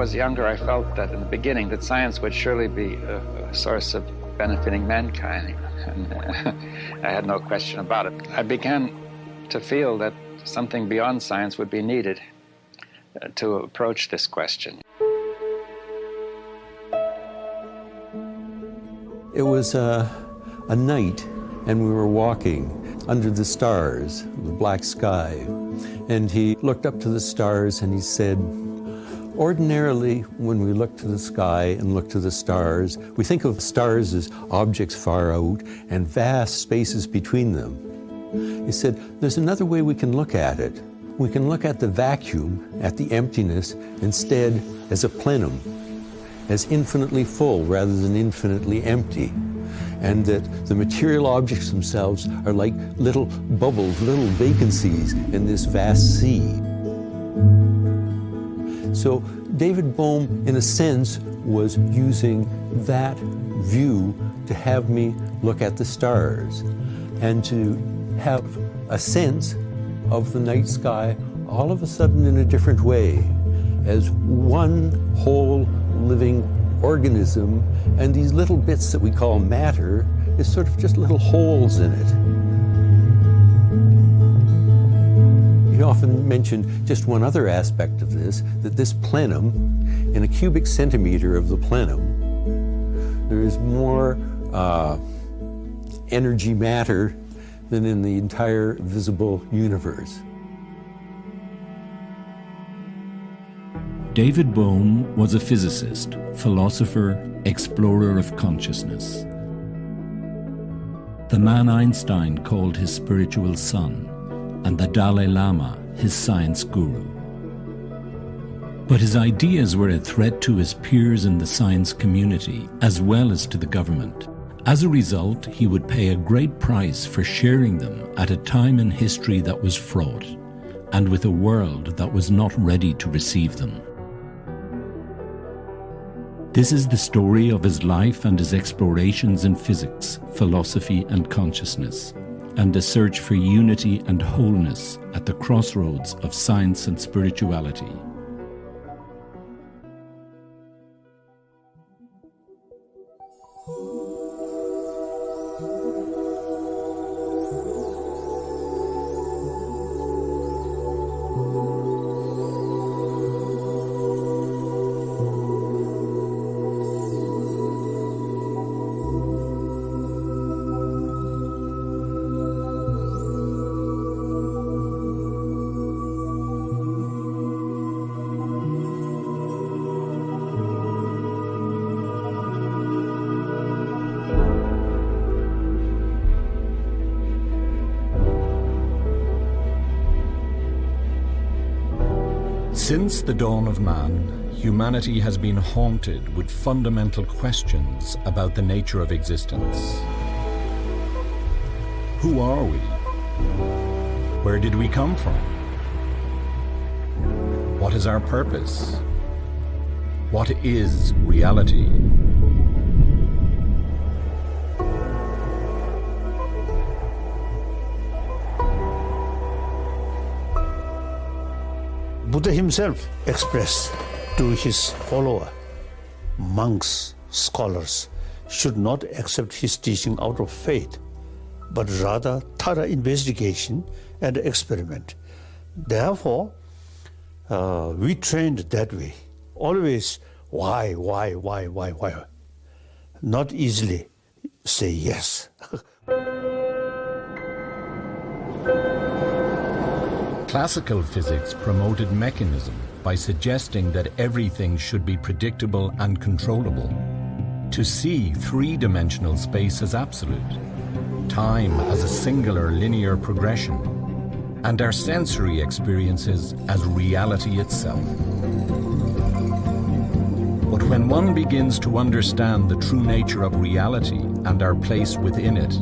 was younger, I felt that in the beginning that science would surely be a source of benefiting mankind. And I had no question about it. I began to feel that something beyond science would be needed to approach this question. It was a night, and we were walking under the stars, the black sky. And he looked up to the stars and he said, ordinarily, when we look to the sky and look to the stars, we think of stars as objects far out and vast spaces between them. He said, there's another way we can look at it. We can look at the vacuum, at the emptiness, instead as a plenum, as infinitely full rather than infinitely empty. And that the material objects themselves are like little bubbles, little vacancies in this vast sea. So David Bohm, in a sense, was using that view to have me look at the stars and to have a sense of the night sky all of a sudden in a different way, as one whole living organism, and these little bits that we call matter is sort of just little holes in it. He often mentioned just one other aspect of this, that this plenum, in a cubic centimeter of the plenum, there is more energy matter than in the entire visible universe. David Bohm was a physicist, philosopher, explorer of consciousness. The man Einstein called his spiritual son, and the Dalai Lama his science guru. But his ideas were a threat to his peers in the science community, as well as to the government. As a result, he would pay a great price for sharing them at a time in history that was fraught, and with a world that was not ready to receive them. This is the story of his life and his explorations in physics, philosophy, and consciousness, and a search for unity and wholeness at the crossroads of science and spirituality. Since the dawn of man, humanity has been haunted with fundamental questions about the nature of existence. Who are we? Where did we come from? What is our purpose? What is reality? Buddha himself expressed to his follower, monks, scholars should not accept his teaching out of faith, but rather thorough investigation and experiment. Therefore, we trained that way. Always why? Not easily say yes. Classical physics promoted mechanism by suggesting that everything should be predictable and controllable. To see three-dimensional space as absolute, time as a singular linear progression, and our sensory experiences as reality itself. But when one begins to understand the true nature of reality and our place within it,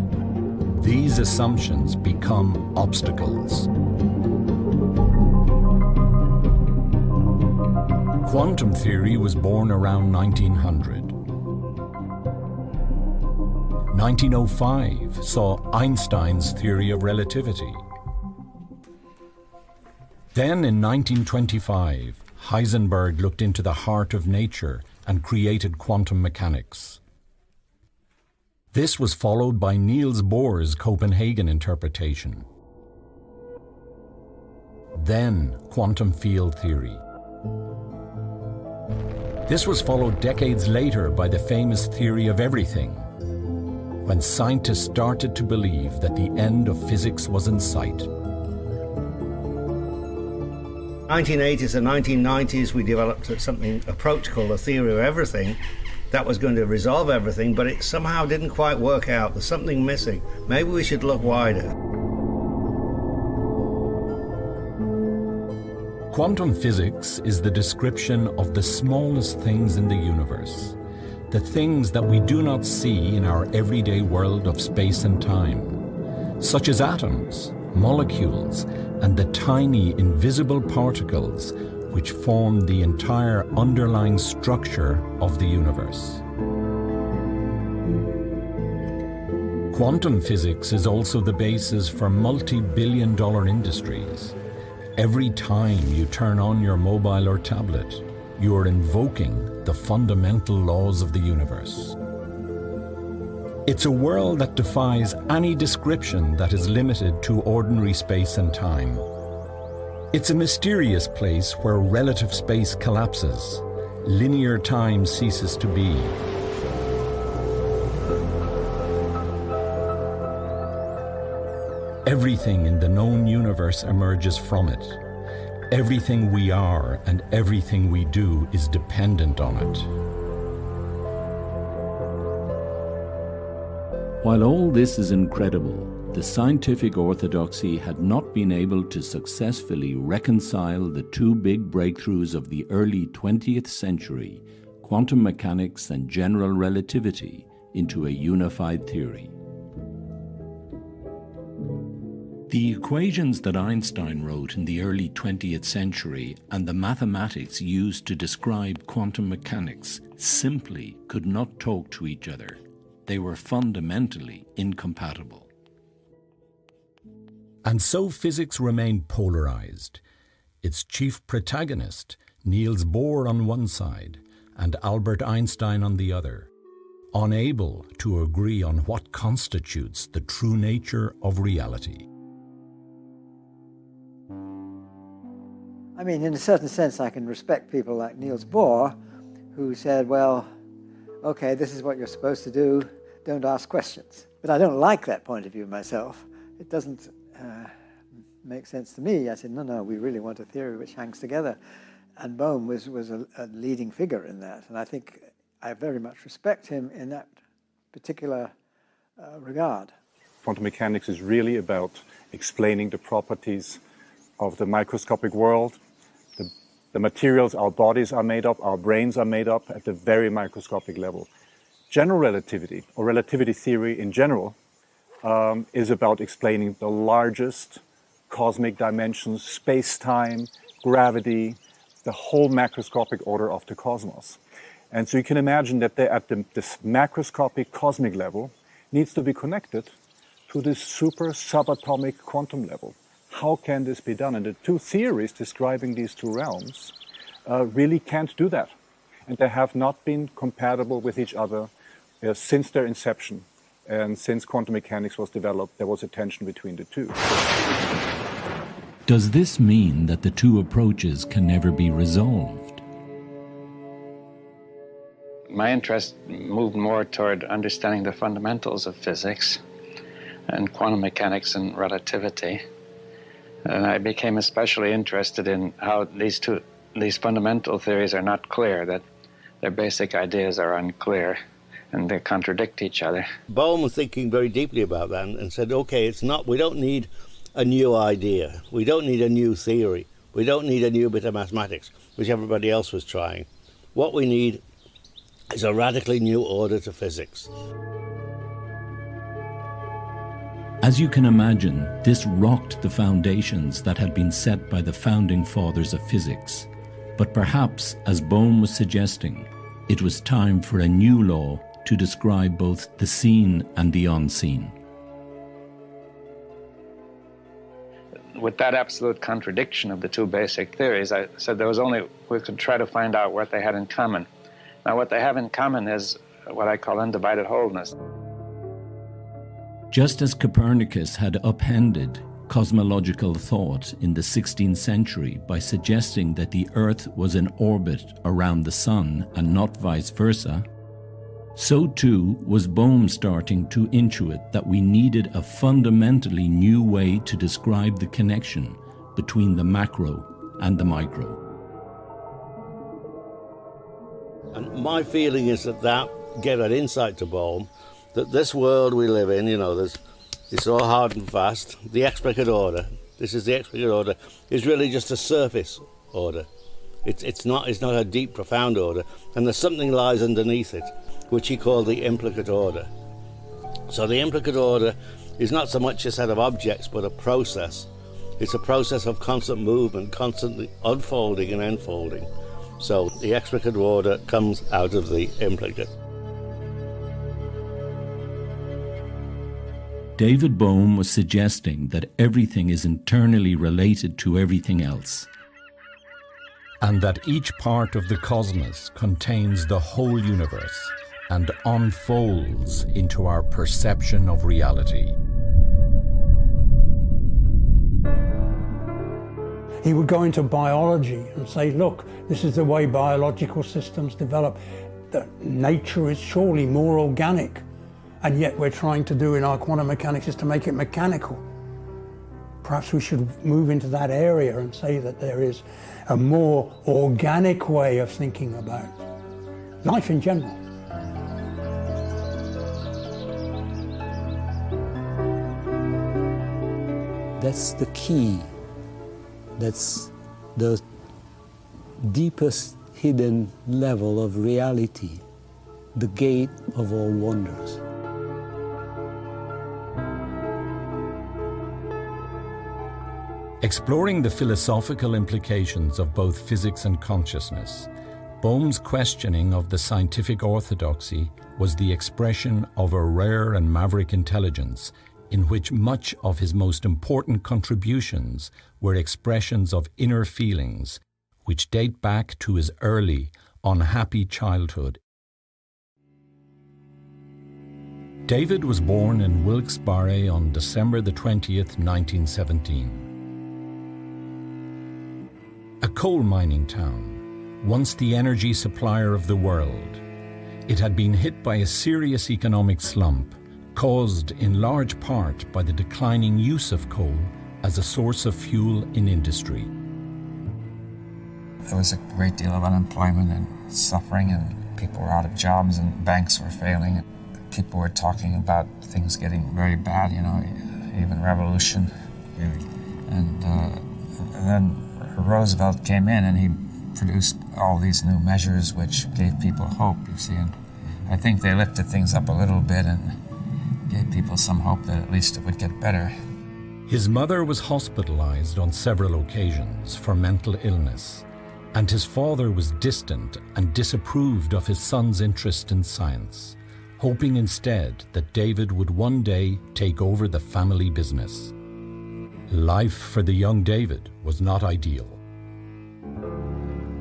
these assumptions become obstacles. Quantum theory was born around 1900. 1905 saw Einstein's theory of relativity. Then in 1925, Heisenberg looked into the heart of nature and created quantum mechanics. This was followed by Niels Bohr's Copenhagen interpretation. Then quantum field theory. This was followed decades later by the famous theory of everything, when scientists started to believe that the end of physics was in sight. 1980s and 1990s, we developed something, approach called a theory of everything. That was going to resolve everything, but it somehow didn't quite work out. There's something missing. Maybe we should look wider. Quantum physics is the description of the smallest things in the universe, the things that we do not see in our everyday world of space and time, such as atoms, molecules, and the tiny invisible particles which form the entire underlying structure of the universe. Quantum physics is also the basis for multi-billion-dollar industries. Every time you turn on your mobile or tablet, you are invoking the fundamental laws of the universe. It's a world that defies any description that is limited to ordinary space and time. It's a mysterious place where relative space collapses, linear time ceases to be. Everything in the known universe emerges from it. Everything we are and everything we do is dependent on it. While all this is incredible, the scientific orthodoxy had not been able to successfully reconcile the two big breakthroughs of the early 20th century, quantum mechanics and general relativity, into a unified theory. The equations that Einstein wrote in the early 20th century and the mathematics used to describe quantum mechanics simply could not talk to each other. They were fundamentally incompatible. And so physics remained polarized. Its chief protagonist, Niels Bohr on one side and Albert Einstein on the other, unable to agree on what constitutes the true nature of reality. I mean, in a certain sense, I can respect people like Niels Bohr, who said, well, okay, this is what you're supposed to do, don't ask questions. But I don't like that point of view myself. It doesn't make sense to me. I said, no, we really want a theory which hangs together. And Bohm was a leading figure in that. And I think I very much respect him in that particular regard. Quantum mechanics is really about explaining the properties of the microscopic world, the materials our bodies are made of, our brains are made up at the very microscopic level. General relativity, or relativity theory in general, is about explaining the largest cosmic dimensions, space-time, gravity, the whole macroscopic order of the cosmos. And so you can imagine that this macroscopic cosmic level needs to be connected to this super subatomic quantum level. How can this be done? And the two theories describing these two realms really can't do that. And they have not been compatible with each other since their inception. And since quantum mechanics was developed, there was a tension between the two. Does this mean that the two approaches can never be resolved? My interest moved more toward understanding the fundamentals of physics and quantum mechanics and relativity. And I became especially interested in how these fundamental theories are not clear, that their basic ideas are unclear and they contradict each other. Bohm was thinking very deeply about that and said, okay, we don't need a new idea. We don't need a new theory. We don't need a new bit of mathematics, which everybody else was trying. What we need is a radically new order to physics. As you can imagine, this rocked the foundations that had been set by the founding fathers of physics. But perhaps, as Bohm was suggesting, it was time for a new law to describe both the seen and the unseen. with that absolute contradiction of the two basic theories, I said we could try to find out what they had in common. Now, what they have in common is what I call undivided wholeness. Just as Copernicus had upended cosmological thought in the 16th century by suggesting that the Earth was in orbit around the Sun and not vice versa, so too was Bohm starting to intuit that we needed a fundamentally new way to describe the connection between the macro and the micro. And my feeling is that gave an insight to Bohm, that this world we live in, it's all hard and fast. The explicit order, this is the explicit order, is really just a surface order. It's not a deep, profound order, and there's something lies underneath it, which he called the implicate order. So the implicate order is not so much a set of objects, but a process. It's a process of constant movement, constantly unfolding and enfolding. So the explicit order comes out of the implicate. David Bohm was suggesting that everything is internally related to everything else, and that each part of the cosmos contains the whole universe and unfolds into our perception of reality. He would go into biology and say, look, this is the way biological systems develop. That nature is surely more organic, and yet we're trying to do in our quantum mechanics is to make it mechanical. Perhaps we should move into that area and say that there is a more organic way of thinking about life in general. That's the key. That's the deepest hidden level of reality, the gate of all wonders. Exploring the philosophical implications of both physics and consciousness, Bohm's questioning of the scientific orthodoxy was the expression of a rare and maverick intelligence in which much of his most important contributions were expressions of inner feelings which date back to his early, unhappy childhood. David was born in Wilkes-Barre on December the 20th, 1917. A coal mining town, once the energy supplier of the world, it had been hit by a serious economic slump caused in large part by the declining use of coal as a source of fuel in industry. There was a great deal of unemployment and suffering, and people were out of jobs and banks were failing. People were talking about things getting very bad, even revolution. And then Roosevelt came in and he produced all these new measures which gave people hope, you see. And I think they lifted things up a little bit and gave people some hope that at least it would get better. His mother was hospitalized on several occasions for mental illness, and his father was distant and disapproved of his son's interest in science, hoping instead that David would one day take over the family business. Life for the young David was not ideal.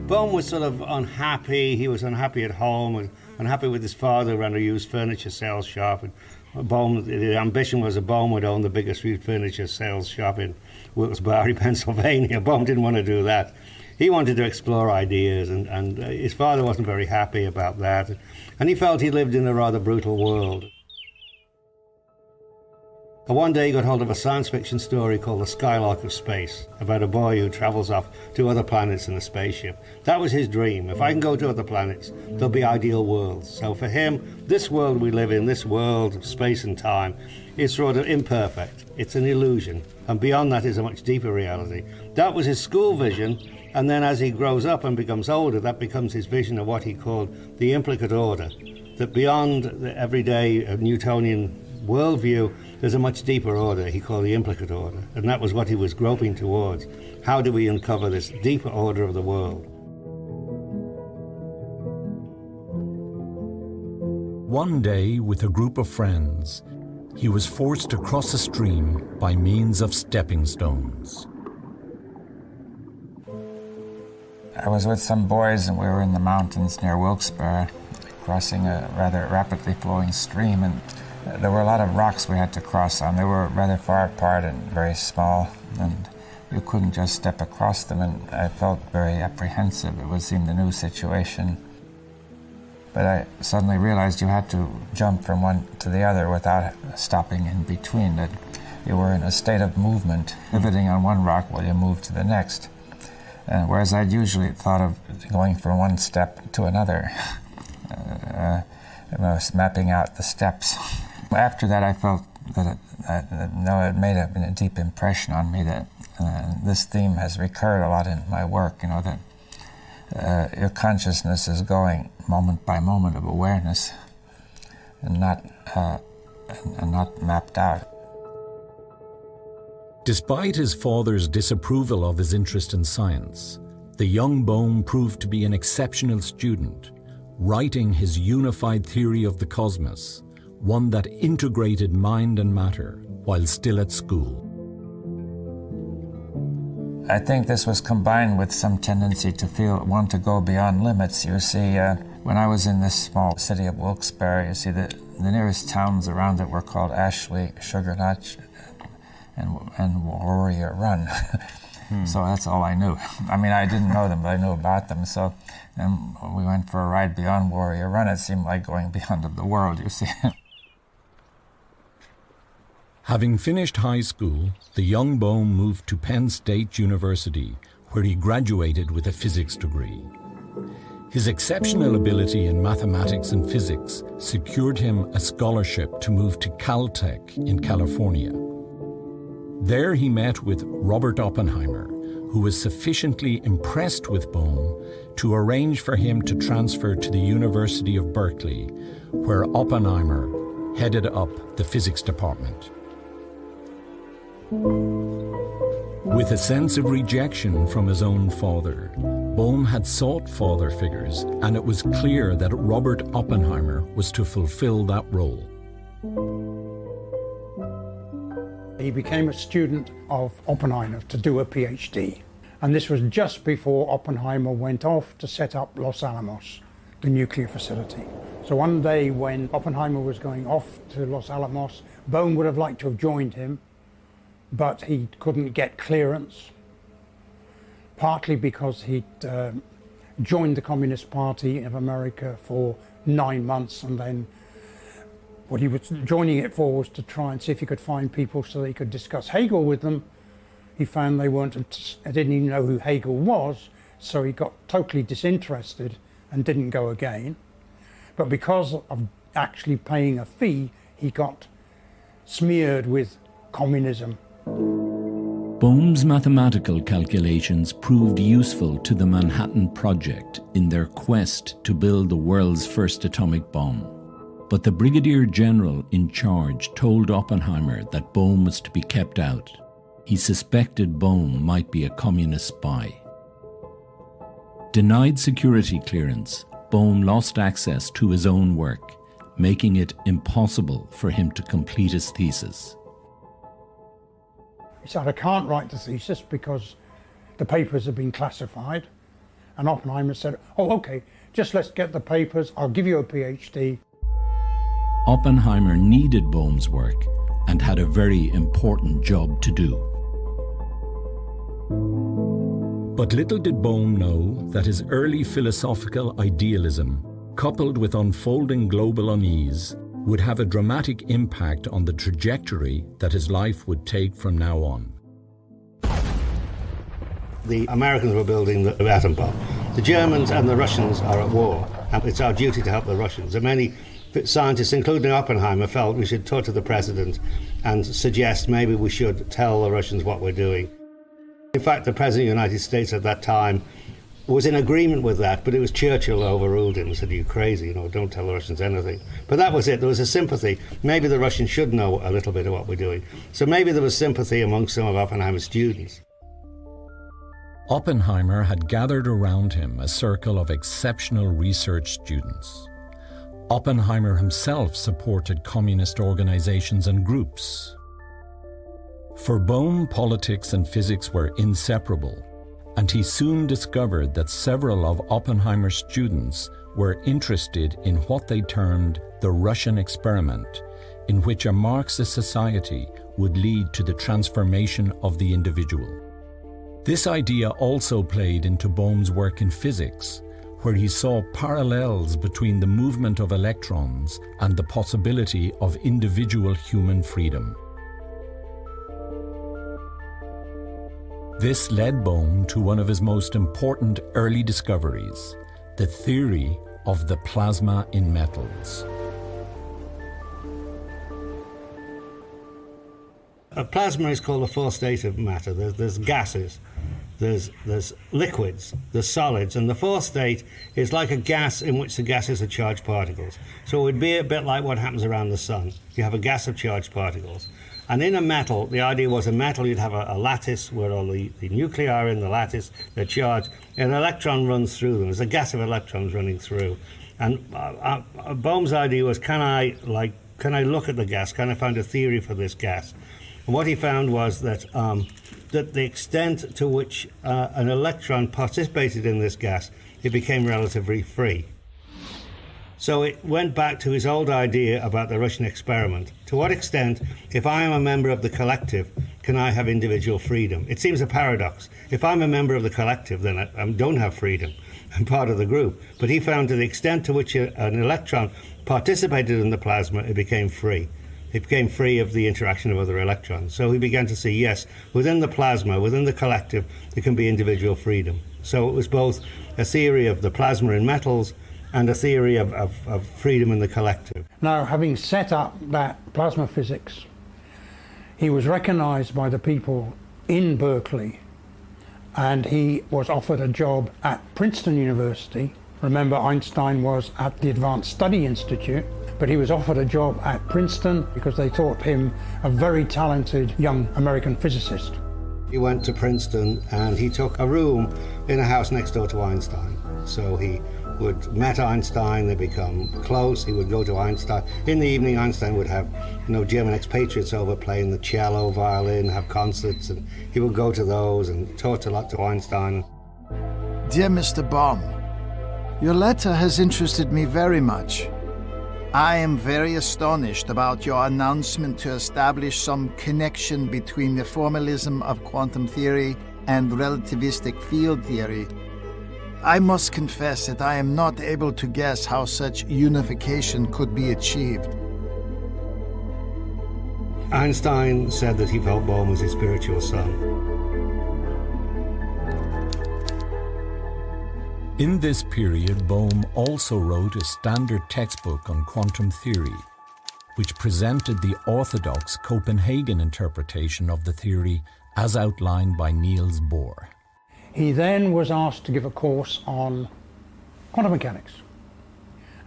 Bohm was sort of unhappy. He was unhappy at home and unhappy with his father who ran a used furniture sales shop. And Bohm, the ambition was that Bohm would own the biggest used furniture sales shop in Wilkes-Barre, Pennsylvania. Bohm didn't want to do that. He wanted to explore ideas, and his father wasn't very happy about that. And he felt he lived in a rather brutal world. And one day he got hold of a science fiction story called The Skylark of Space, about a boy who travels off to other planets in a spaceship. That was his dream. If I can go to other planets, there'll be ideal worlds. So for him, this world we live in, this world of space and time, is sort of imperfect. It's an illusion. And beyond that is a much deeper reality. That was his school vision. And then as he grows up and becomes older, that becomes his vision of what he called the implicate order. That beyond the everyday Newtonian worldview, there's a much deeper order he called the implicate order. And that was what he was groping towards. How do we uncover this deeper order of the world? One day, with a group of friends, he was forced to cross a stream by means of stepping stones. I was with some boys and we were in the mountains near Wilkes-Barre, crossing a rather rapidly flowing stream, and there were a lot of rocks we had to cross on. They were rather far apart and very small, and you couldn't just step across them, and I felt very apprehensive. It seemed a new situation. But I suddenly realized you had to jump from one to the other without stopping in between, that you were in a state of movement, pivoting on one rock while you moved to the next. Whereas I'd usually thought of going from one step to another, I was mapping out the steps. After that, I felt that it made a deep impression on me that this theme has recurred a lot in my work, that your consciousness is going moment by moment of awareness and not mapped out. Despite his father's disapproval of his interest in science, the young Bohm proved to be an exceptional student, writing his unified theory of the cosmos, one that integrated mind and matter while still at school. I think this was combined with some tendency to want to go beyond limits. You see, when I was in this small city of Wilkes-Barre, you see the nearest towns around it were called Ashley, Sugar Notch, and Warrior Run. So that's all I knew. I mean, I didn't know them, but I knew about them. So then we went for a ride beyond Warrior Run. It seemed like going beyond the world, you see. Having finished high school, the young Bohm moved to Penn State University, where he graduated with a physics degree. His exceptional ability in mathematics and physics secured him a scholarship to move to Caltech in California. There he met with Robert Oppenheimer, who was sufficiently impressed with Bohm to arrange for him to transfer to the University of Berkeley, where Oppenheimer headed up the physics department. With a sense of rejection from his own father, Bohm had sought father figures, and it was clear that Robert Oppenheimer was to fulfill that role. He became a student of Oppenheimer to do a PhD. And this was just before Oppenheimer went off to set up Los Alamos, the nuclear facility. So one day when Oppenheimer was going off to Los Alamos, Bohm would have liked to have joined him, but he couldn't get clearance, partly because he'd joined the Communist Party of America for 9 months, and then what he was joining it for was to try and see if he could find people so that he could discuss Hegel with them. He found they didn't even know who Hegel was, so he got totally disinterested and didn't go again. But because of actually paying a fee, he got smeared with communism. Bohm's mathematical calculations proved useful to the Manhattan Project in their quest to build the world's first atomic bomb. But the brigadier general in charge told Oppenheimer that Bohm was to be kept out. He suspected Bohm might be a communist spy. Denied security clearance, Bohm lost access to his own work, making it impossible for him to complete his thesis. He said, I can't write the thesis because the papers have been classified. And Oppenheimer said, oh, okay, just let's get the papers, I'll give you a PhD. Oppenheimer needed Bohm's work and had a very important job to do. But little did Bohm know that his early philosophical idealism, coupled with unfolding global unease, would have a dramatic impact on the trajectory that his life would take from now on. The Americans were building the atom bomb. The Germans and the Russians are at war, and it's our duty to help the Russians. And many scientists, including Oppenheimer, felt we should talk to the president and suggest maybe we should tell the Russians what we're doing. In fact, the President of the United States at that time was in agreement with that, but it was Churchill who overruled him and said, you're crazy, don't tell the Russians anything. But that was it. There was a sympathy. Maybe the Russians should know a little bit of what we're doing. So maybe there was sympathy among some of Oppenheimer's students. Oppenheimer had gathered around him a circle of exceptional research students. Oppenheimer himself supported communist organizations and groups. For Bohm, politics and physics were inseparable, and he soon discovered that several of Oppenheimer's students were interested in what they termed the Russian experiment, in which a Marxist society would lead to the transformation of the individual. This idea also played into Bohm's work in physics, where he saw parallels between the movement of electrons and the possibility of individual human freedom. This led Bohm to one of his most important early discoveries, the theory of the plasma in metals. A plasma is called the fourth state of matter. There's gases, there's liquids, there's solids, and the fourth state is like a gas in which the gases are charged particles. So it would be a bit like what happens around the sun. You have a gas of charged particles. And in a metal, the idea was a metal, you'd have a lattice where all the nuclei are in the lattice, they're charged, and an electron runs through them. There's a gas of electrons running through. And Bohm's idea was, can I look at the gas? Can I find a theory for this gas? And what he found was that that the extent to which an electron participated in this gas, it became relatively free. So it went back to his old idea about the Russian experiment. To what extent, if I am a member of the collective, can I have individual freedom? It seems a paradox. If I'm a member of the collective, then I don't have freedom. I'm part of the group. But he found to the extent to which an electron participated in the plasma, it became free. It became free of the interaction of other electrons. So he began to see, yes, within the plasma, within the collective, there can be individual freedom. So it was both a theory of the plasma in metals and a theory of freedom in the collective. Now, having set up that plasma physics, he was recognized by the people in Berkeley, and he was offered a job at Princeton University. Remember, Einstein was at the Advanced Study Institute, but he was offered a job at Princeton because they thought him a very talented young American physicist. He went to Princeton and he took a room in a house next door to Einstein. So he met Einstein, they become close, he would go to Einstein. In the evening, Einstein would have, German expatriates over playing the cello, violin, have concerts, and he would go to those and talk a lot to Einstein. Dear Mr. Bohm, your letter has interested me very much. I am very astonished about your announcement to establish some connection between the formalism of quantum theory and relativistic field theory. I must confess that I am not able to guess how such unification could be achieved. Einstein said that he felt Bohm was his spiritual son. In this period, Bohm also wrote a standard textbook on quantum theory, which presented the orthodox Copenhagen interpretation of the theory as outlined by Niels Bohr. He then was asked to give a course on quantum mechanics,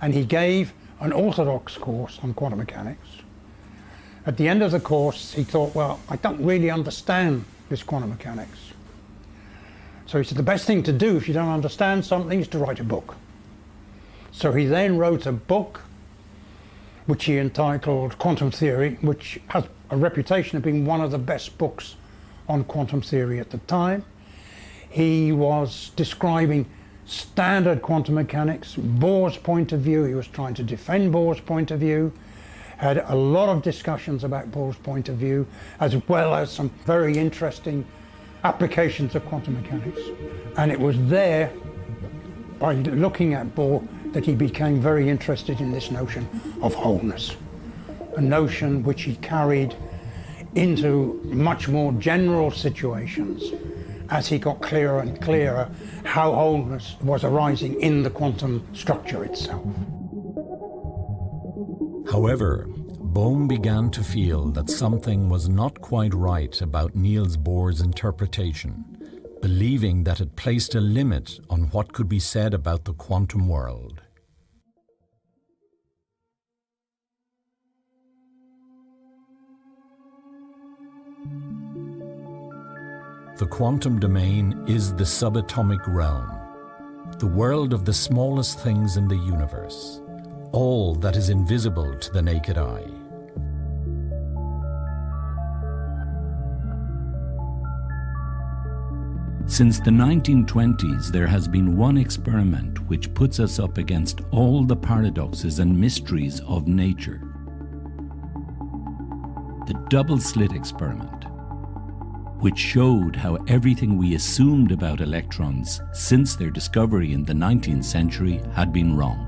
and he gave an orthodox course on quantum mechanics. At the end of the course, he thought, well, I don't really understand this quantum mechanics. So he said, the best thing to do if you don't understand something is to write a book. So he then wrote a book which he entitled Quantum Theory, which has a reputation of being one of the best books on quantum theory at the time. He was describing standard quantum mechanics, Bohr's point of view. He was trying to defend Bohr's point of view, had a lot of discussions about Bohr's point of view, as well as some very interesting applications of quantum mechanics. And it was there, by looking at Bohr, that he became very interested in this notion of wholeness, a notion which he carried into much more general situations as he got clearer and clearer how wholeness was arising in the quantum structure itself. However, Bohm began to feel that something was not quite right about Niels Bohr's interpretation, believing that it placed a limit on what could be said about the quantum world. The quantum domain is the subatomic realm, the world of the smallest things in the universe. all that is invisible to the naked eye. Since the 1920s, there has been one experiment which puts us up against all the paradoxes and mysteries of nature. The double-slit experiment, which showed how everything we assumed about electrons since their discovery in the 19th century had been wrong.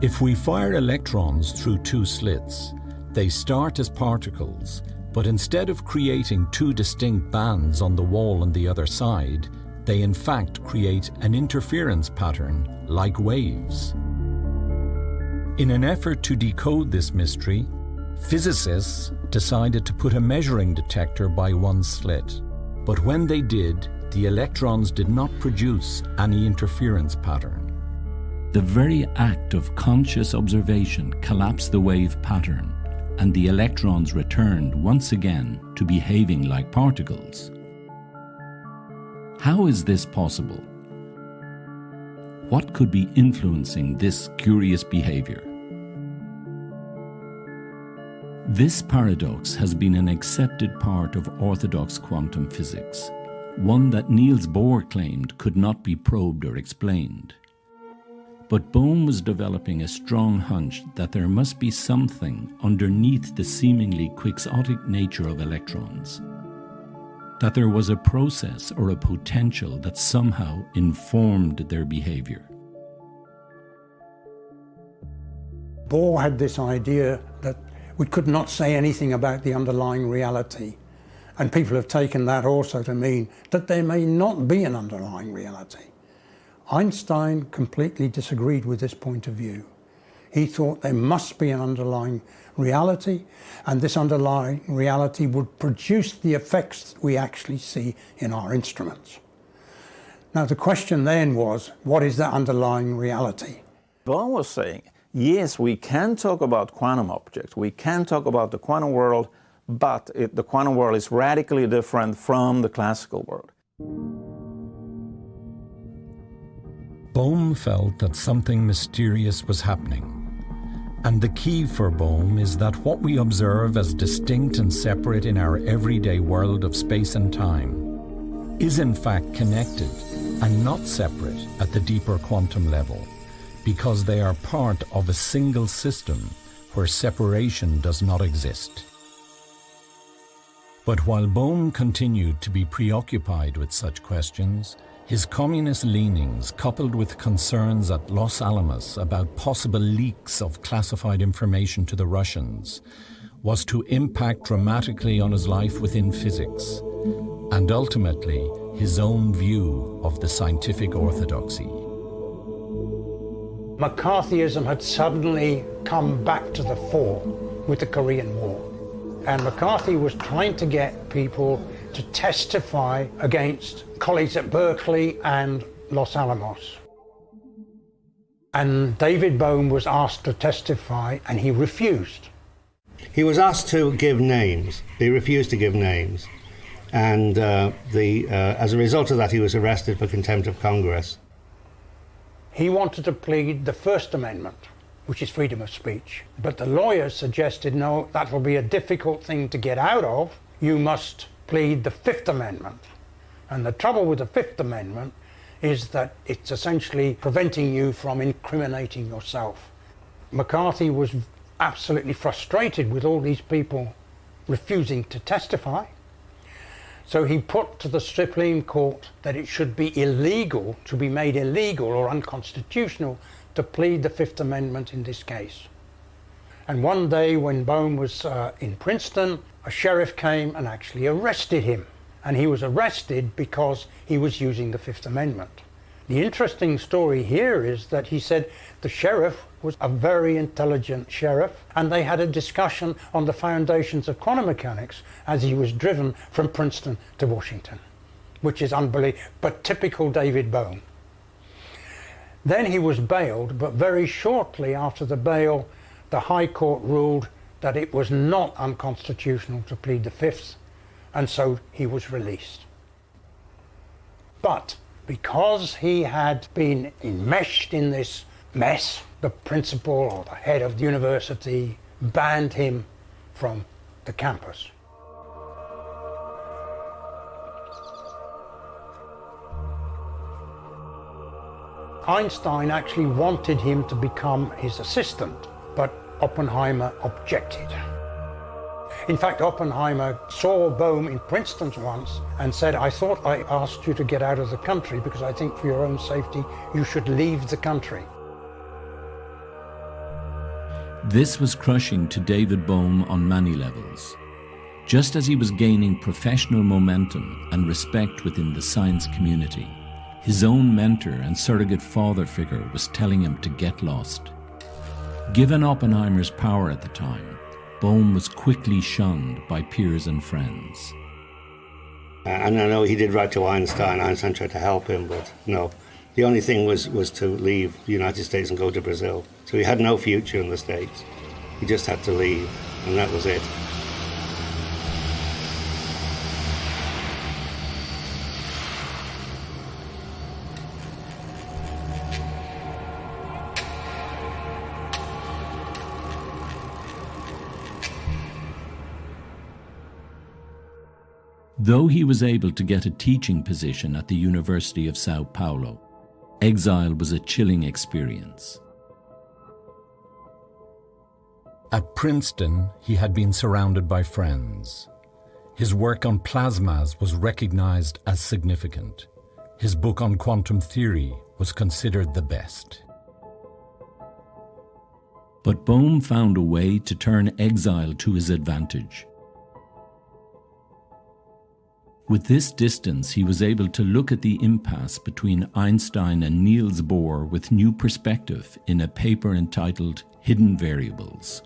If we fire electrons through two slits, they start as particles, but instead of creating two distinct bands on the wall on the other side, they in fact create an interference pattern like waves. In an effort to decode this mystery, physicists decided to put a measuring detector by one slit. But when they did, the electrons did not produce any interference pattern. The very act of conscious observation collapsed the wave pattern, and the electrons returned once again to behaving like particles. How is this possible? What could be influencing this curious behavior? This paradox has been an accepted part of orthodox quantum physics, one that Niels Bohr claimed could not be probed or explained. But Bohm was developing a strong hunch that there must be something underneath the seemingly quixotic nature of electrons, that there was a process or a potential that somehow informed their behavior. Bohr had this idea that we could not say anything about the underlying reality, and people have taken that also to mean that there may not be an underlying reality. Einstein completely disagreed with this point of view. He thought there must be an underlying reality, and this underlying reality would produce the effects that we actually see in our instruments. Now the question then was, what is that underlying reality? Bohm was saying, yes, we can talk about quantum objects, we can talk about the quantum world, but the quantum world is radically different from the classical world. Bohm felt that something mysterious was happening. And the key for Bohm is that what we observe as distinct and separate in our everyday world of space and time is in fact connected and not separate at the deeper quantum level, because they are part of a single system where separation does not exist. But while Bohm continued to be preoccupied with such questions, his communist leanings, coupled with concerns at Los Alamos about possible leaks of classified information to the Russians, was to impact dramatically on his life within physics, and ultimately his own view of the scientific orthodoxy. McCarthyism had suddenly come back to the fore with the Korean War. And McCarthy was trying to get people to testify against colleagues at Berkeley and Los Alamos. And David Bohm was asked to testify, and he refused. He was asked to give names. He refused to give names. And as a result of that, he was arrested for contempt of Congress. He wanted to plead the First Amendment, which is freedom of speech. But the lawyers suggested, no, that will be a difficult thing to get out of. You must plead the Fifth Amendment. And the trouble with the Fifth Amendment is that it's essentially preventing you from incriminating yourself. McCarthy was absolutely frustrated with all these people refusing to testify. So he put to the Supreme Court that it should be illegal, to be made illegal or unconstitutional, to plead the Fifth Amendment in this case. And one day when Bohm was in Princeton, a sheriff came and actually arrested him. And he was arrested because he was using the Fifth Amendment. The interesting story here is that he said the sheriff was a very intelligent sheriff, and they had a discussion on the foundations of quantum mechanics as he was driven from Princeton to Washington, which is unbelievable, but typical David Bohm. Then he was bailed, but very shortly after the bail, the High Court ruled that it was not unconstitutional to plead the Fifth, and so he was released. But because he had been enmeshed in this mess, the principal or the head of the university banned him from the campus. Einstein actually wanted him to become his assistant, but Oppenheimer objected. In fact, Oppenheimer saw Bohm in Princeton once and said, I thought I asked you to get out of the country because I think for your own safety you should leave the country. This was crushing to David Bohm on many levels. Just as he was gaining professional momentum and respect within the science community, his own mentor and surrogate father figure was telling him to get lost. Given Oppenheimer's power at the time, Bohm was quickly shunned by peers and friends. And I know he did write to Einstein. Einstein tried to help him, but no. The only thing was to leave the United States and go to Brazil. So he had no future in the States. He just had to leave, and that was it. Though he was able to get a teaching position at the University of Sao Paulo, exile was a chilling experience. At Princeton, he had been surrounded by friends. His work on plasmas was recognized as significant. His book on quantum theory was considered the best. But Bohm found a way to turn exile to his advantage. With this distance, he was able to look at the impasse between Einstein and Niels Bohr with new perspective in a paper entitled Hidden Variables.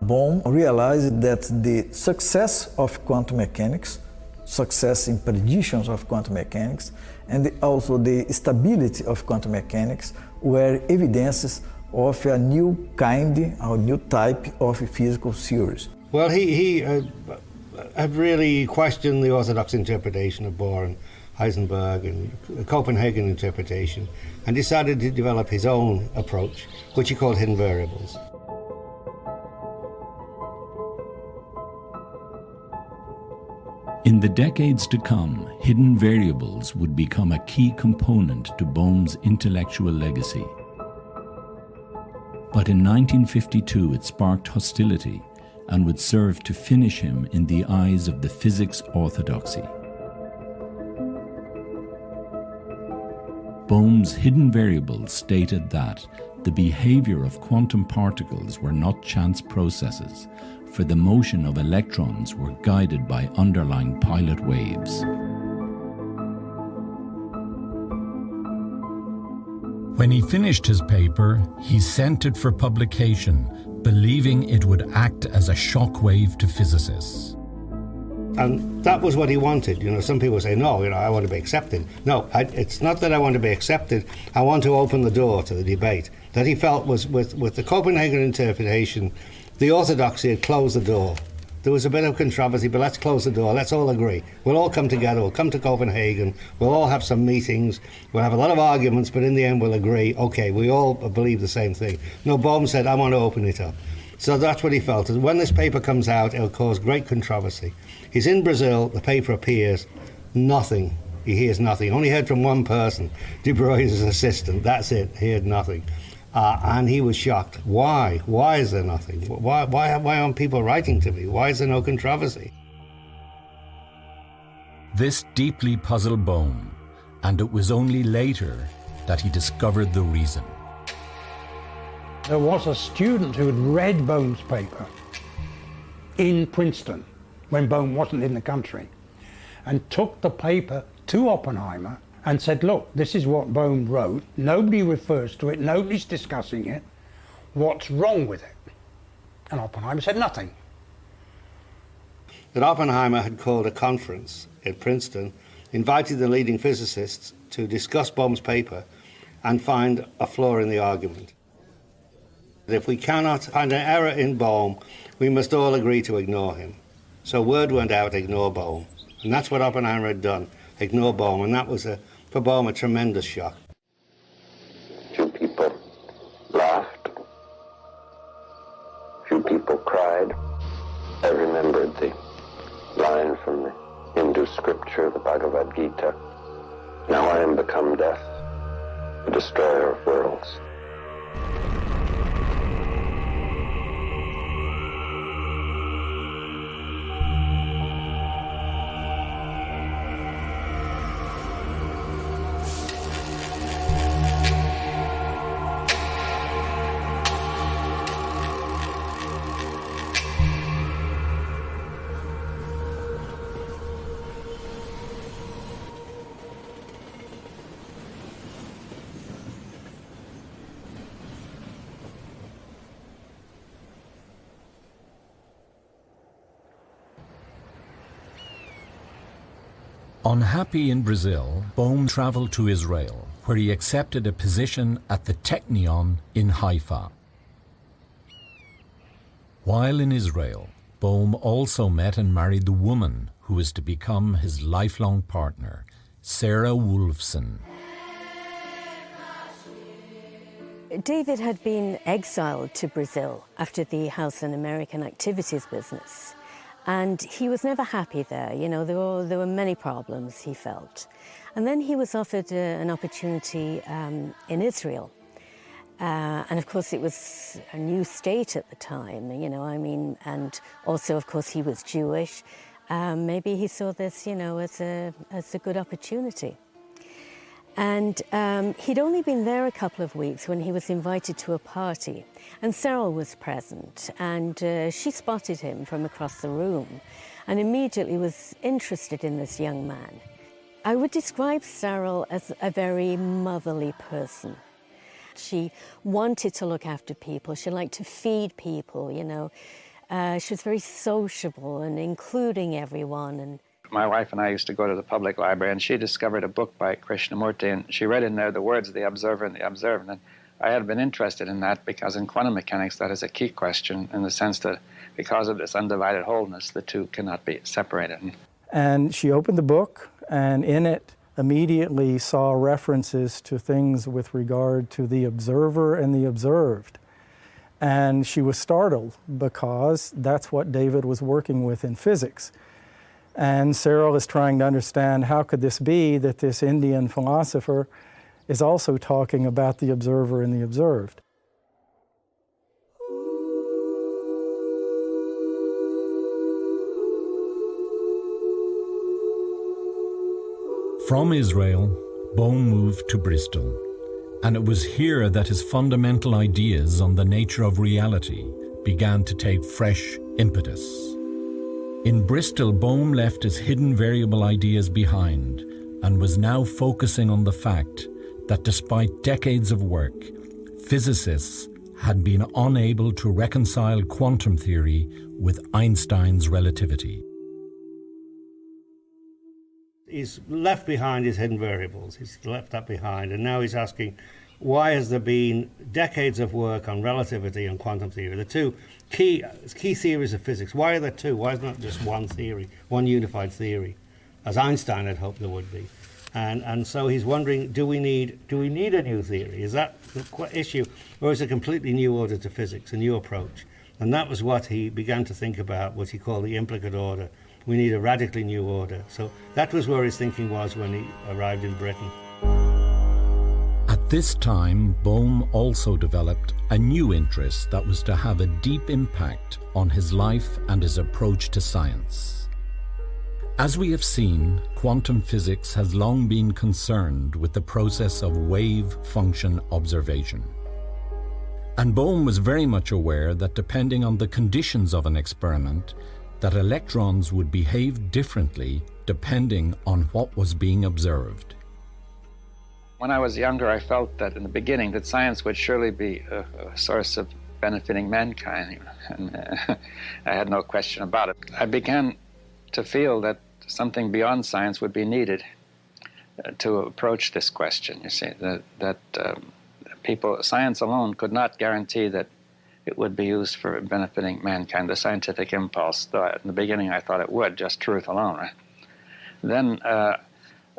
Bohm realized that the success of quantum mechanics, success in predictions of quantum mechanics, and also the stability of quantum mechanics were evidences of a new kind or new type of physical theories. Well, he had really questioned the orthodox interpretation of Bohr and Heisenberg and the Copenhagen interpretation, and decided to develop his own approach, which he called hidden variables. In the decades to come, hidden variables would become a key component to Bohm's intellectual legacy. But in 1952 it sparked hostility and would serve to finish him in the eyes of the physics orthodoxy. Bohm's hidden variables stated that the behavior of quantum particles were not chance processes, for the motion of electrons were guided by underlying pilot waves. When he finished his paper, he sent it for publication, believing it would act as a shockwave to physicists. And that was what he wanted. You know, some people say, no, I want to be accepted. No, it's not that I want to be accepted. I want to open the door to the debate. That he felt was with the Copenhagen interpretation, the orthodoxy had closed the door. There was a bit of controversy, but let's close the door. Let's all agree. We'll all come together. We'll come to Copenhagen. We'll all have some meetings. We'll have a lot of arguments, but in the end we'll agree, okay, we all believe the same thing. No, Bohm said, I want to open it up. So that's what he felt. When this paper comes out, it'll cause great controversy. He's in Brazil, the paper appears, nothing. He hears nothing. Only heard from one person, De Broglie's assistant. That's it. He heard nothing. And he was shocked. Why? Why is there nothing? Why aren't people writing to me? Why is there no controversy? This deeply puzzled Bohm, and it was only later that he discovered the reason. There was a student who had read Bohm's paper in Princeton when Bohm wasn't in the country and took the paper to Oppenheimer and said, look, this is what Bohm wrote. Nobody refers to it. Nobody's discussing it. What's wrong with it? And Oppenheimer said nothing. That Oppenheimer had called a conference at Princeton, invited the leading physicists to discuss Bohm's paper and find a flaw in the argument. If we cannot find an error in Bohm, we must all agree to ignore him. So word went out, ignore Bohm. And that's what Oppenheimer had done, ignore Bohm. And that was, for Bohm, a tremendous shock. Two people I remembered the line from the Hindu scripture, the Bhagavad Gita. Now I am become death, the destroyer of worlds. Unhappy in Brazil, Bohm traveled to Israel, where he accepted a position at the Technion in Haifa. While in Israel, Bohm also met and married the woman who was to become his lifelong partner, Sarah Wolfson. David had been exiled to Brazil after the House and American Activities business. And he was never happy there. You know, there were many problems, he felt. And then he was offered an opportunity in Israel. And of course, it was a new state at the time, you know, I mean, and also, of course, he was Jewish. Maybe he saw this, you know, as a good opportunity. And he'd only been there a couple of weeks when he was invited to a party. And Cyril was present, and she spotted him from across the room and immediately was interested in this young man. I would describe Cyril as a very motherly person. She wanted to look after people. She liked to feed people, you know. She was very sociable and including everyone. And my wife and I used to go to the public library, and she discovered a book by Krishnamurti, and she read in there the words, the observer and the observed. And I had been interested in that because in quantum mechanics that is a key question in the sense that because of this undivided wholeness, the two cannot be separated. And she opened the book, and in it immediately saw references to things with regard to the observer and the observed. And she was startled because that's what David was working with in physics. And Cyril is trying to understand how could this be that this Indian philosopher is also talking about the observer and the observed. From Israel, Bohm moved to Bristol, and it was here that his fundamental ideas on the nature of reality began to take fresh impetus. In Bristol, Bohm left his hidden variable ideas behind and was now focusing on the fact that despite decades of work, physicists had been unable to reconcile quantum theory with Einstein's relativity. He's left behind his hidden variables. He's left that behind, and now he's asking, why has there been decades of work on relativity and quantum theory, the two key theories of physics? Why are there two? Why is not just one theory, one unified theory, as Einstein had hoped there would be? And so he's wondering, do we need a new theory? Is that the issue, or is it a completely new order to physics, a new approach? And that was what he began to think about, what he called the implicate order. We need a radically new order. So that was where his thinking was when he arrived in Britain. At this time, Bohm also developed a new interest that was to have a deep impact on his life and his approach to science. As we have seen, quantum physics has long been concerned with the process of wave-function observation. And Bohm was very much aware that depending on the conditions of an experiment, that electrons would behave differently depending on what was being observed. When I was younger, I felt that in the beginning that science would surely be a source of benefiting mankind, and I had no question about it. I began to feel that something beyond science would be needed to approach this question, you see, that science alone could not guarantee that it would be used for benefiting mankind, the scientific impulse. Though in the beginning I thought it would, just truth alone, right? Then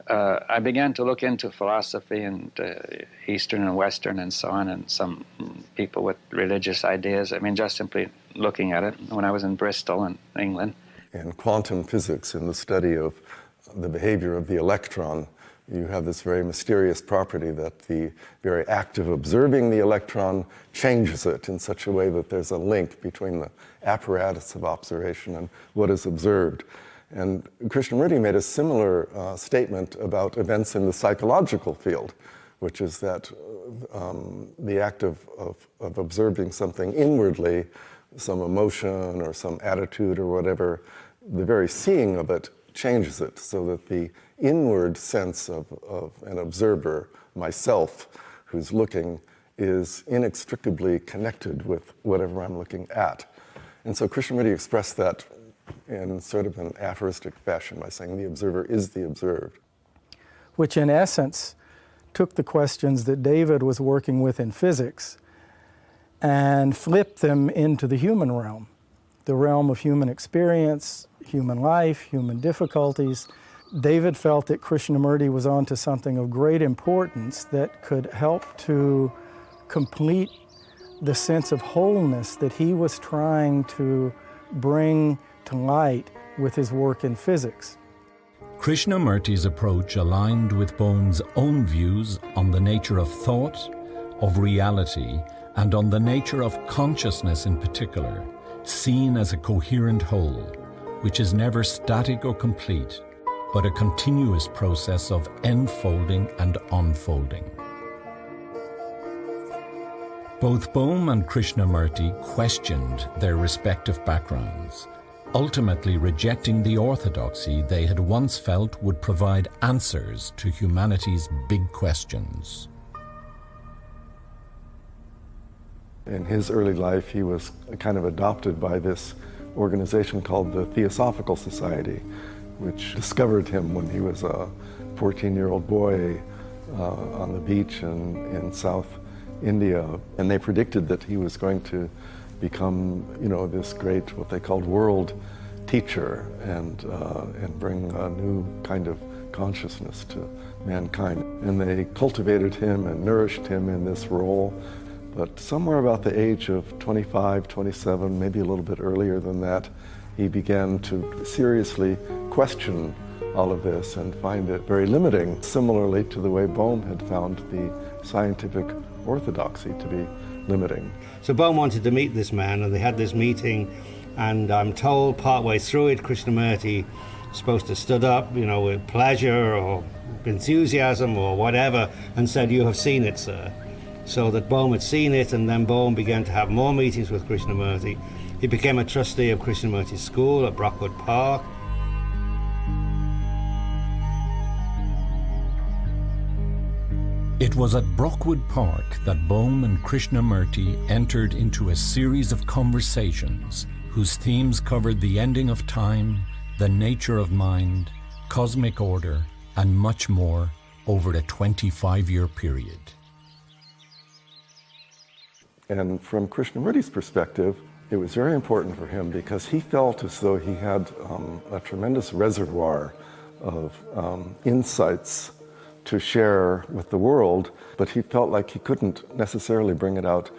I began to look into philosophy and Eastern and Western and so on, and some people with religious ideas. I mean, just simply looking at it when I was in Bristol in England. In quantum physics, in the study of the behavior of the electron, you have this very mysterious property that the very act of observing the electron changes it in such a way that there's a link between the apparatus of observation and what is observed. And Krishnamurti made a similar statement about events in the psychological field, which is that the act of observing something inwardly, some emotion or some attitude or whatever, the very seeing of it changes it, so that the inward sense of an observer, myself, who's looking, is inextricably connected with whatever I'm looking at. And so Krishnamurti expressed that in sort of an aphoristic fashion by saying the observer is the observed. Which in essence took the questions that David was working with in physics and flipped them into the human realm, the realm of human experience, human life, human difficulties. David felt that Krishnamurti was onto something of great importance that could help to complete the sense of wholeness that he was trying to bring to light with his work in physics. Krishnamurti's approach aligned with Bohm's own views on the nature of thought, of reality, and on the nature of consciousness in particular, seen as a coherent whole, which is never static or complete, but a continuous process of enfolding and unfolding. Both Bohm and Krishnamurti questioned their respective backgrounds, ultimately rejecting the orthodoxy they had once felt would provide answers to humanity's big questions. In his early life, he was kind of adopted by this organization called the Theosophical Society, which discovered him when he was a 14-year-old boy on the beach in South India. And they predicted that he was going to become, this great, what they called world teacher, and bring a new kind of consciousness to mankind. And they cultivated him and nourished him in this role. But somewhere about the age of 25, 27, maybe a little bit earlier than that, he began to seriously question all of this and find it very limiting, similarly to the way Bohm had found the scientific orthodoxy to be limiting. So Bohm wanted to meet this man, and they had this meeting, and I'm told partway through it, Krishnamurti was supposed to stood up, with pleasure or enthusiasm or whatever, and said, "You have seen it, sir." So that Bohm had seen it, and then Bohm began to have more meetings with Krishnamurti. He became a trustee of Krishnamurti's school at Brockwood Park. It was at Brockwood Park that Bohm and Krishnamurti entered into a series of conversations whose themes covered the ending of time, the nature of mind, cosmic order, and much more over a 25-year period. And from Krishnamurti's perspective, it was very important for him because he felt as though he had a tremendous reservoir of insights to share with the world, but he felt like he couldn't necessarily bring it out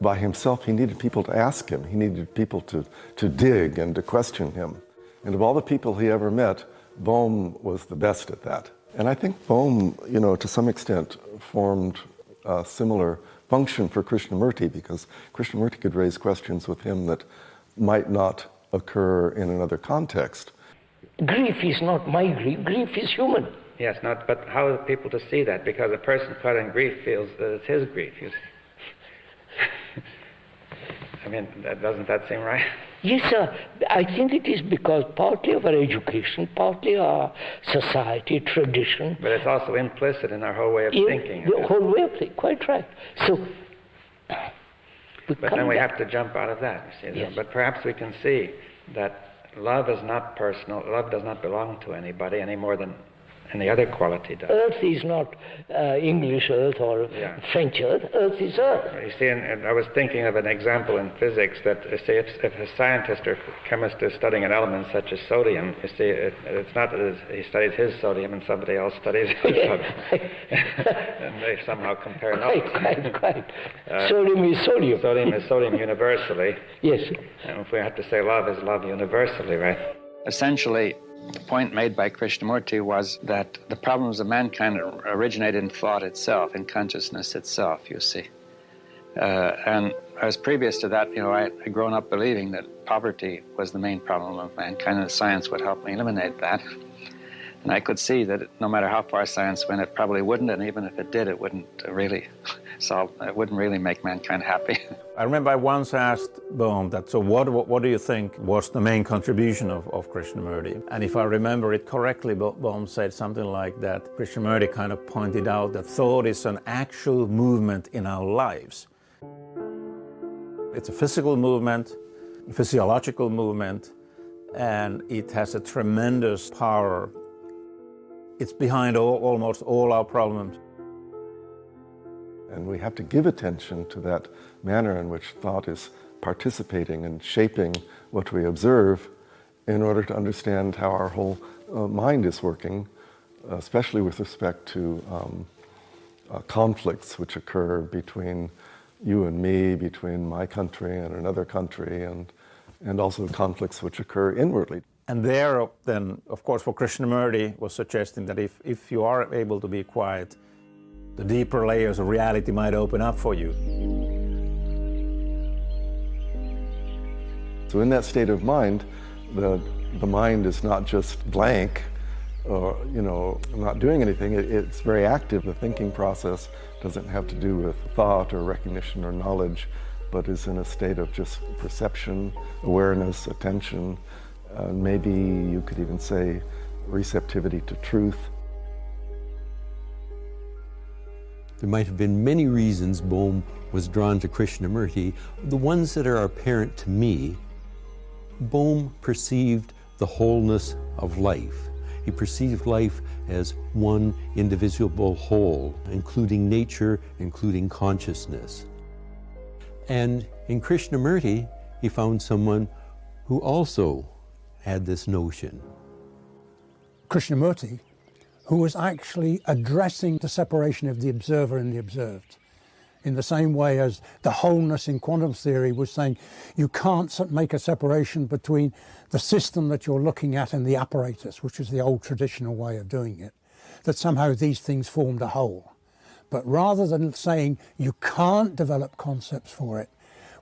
by himself. He needed people to ask him. He needed people to dig and to question him. And of all the people he ever met, Bohm was the best at that. And I think Bohm, to some extent, formed a similar function for Krishnamurti, because Krishnamurti could raise questions with him that might not occur in another context. Grief is not my grief. Grief is human. Yes, but how are people to see that? Because a person caught in grief feels that it's his grief. I mean, doesn't that seem right? Yes, sir. I think it is because partly of our education, partly our society, tradition. But it's also implicit in our whole way of thinking. The whole way of thinking, quite right. So, but then we have to jump out of that, you see. Yes. But perhaps we can see that love is not personal. Love does not belong to anybody any more than any other quality does. Earth is not English Earth or French Earth. Earth is Earth. You see, and I was thinking of an example in physics that, say, if a scientist or chemist is studying an element such as sodium, you see, it's not that he studies his sodium and somebody else studies his sodium. And they somehow compare notes. Quite. Sodium is sodium. Sodium is sodium universally. Yes. And if we have to say love is love universally, right? Essentially, the point made by Krishnamurti was that the problems of mankind originated in thought itself, in consciousness itself, you see. And I was previous to that, I'd grown up believing that poverty was the main problem of mankind, and science would help me eliminate that. And I could see that no matter how far science went, it probably wouldn't, and even if it did, it wouldn't really make mankind happy. I remember I once asked Bohm that, so what do you think was the main contribution of Krishnamurti? And if I remember it correctly, Bohm said something like that Krishnamurti kind of pointed out that thought is an actual movement in our lives. It's a physical movement, a physiological movement, and it has a tremendous power. It's behind almost all our problems. And we have to give attention to that manner in which thought is participating and shaping what we observe in order to understand how our whole mind is working, especially with respect to conflicts which occur between you and me, between my country and another country, and also conflicts which occur inwardly. And there, then, of course, for Krishnamurti was suggesting that if you are able to be quiet, the deeper layers of reality might open up for you. So in that state of mind, the mind is not just blank or, not doing anything. It's very active. The thinking process doesn't have to do with thought or recognition or knowledge, but is in a state of just perception, awareness, attention, maybe you could even say receptivity to truth. There might have been many reasons Bohm was drawn to Krishnamurti. The ones that are apparent to me, Bohm perceived the wholeness of life. He perceived life as one indivisible whole, including nature, including consciousness. And in Krishnamurti, he found someone who also had this notion. Krishnamurti, who was actually addressing the separation of the observer and the observed, in the same way as the wholeness in quantum theory was saying you can't make a separation between the system that you're looking at and the apparatus, which is the old traditional way of doing it, that somehow these things formed a whole. But rather than saying you can't develop concepts for it,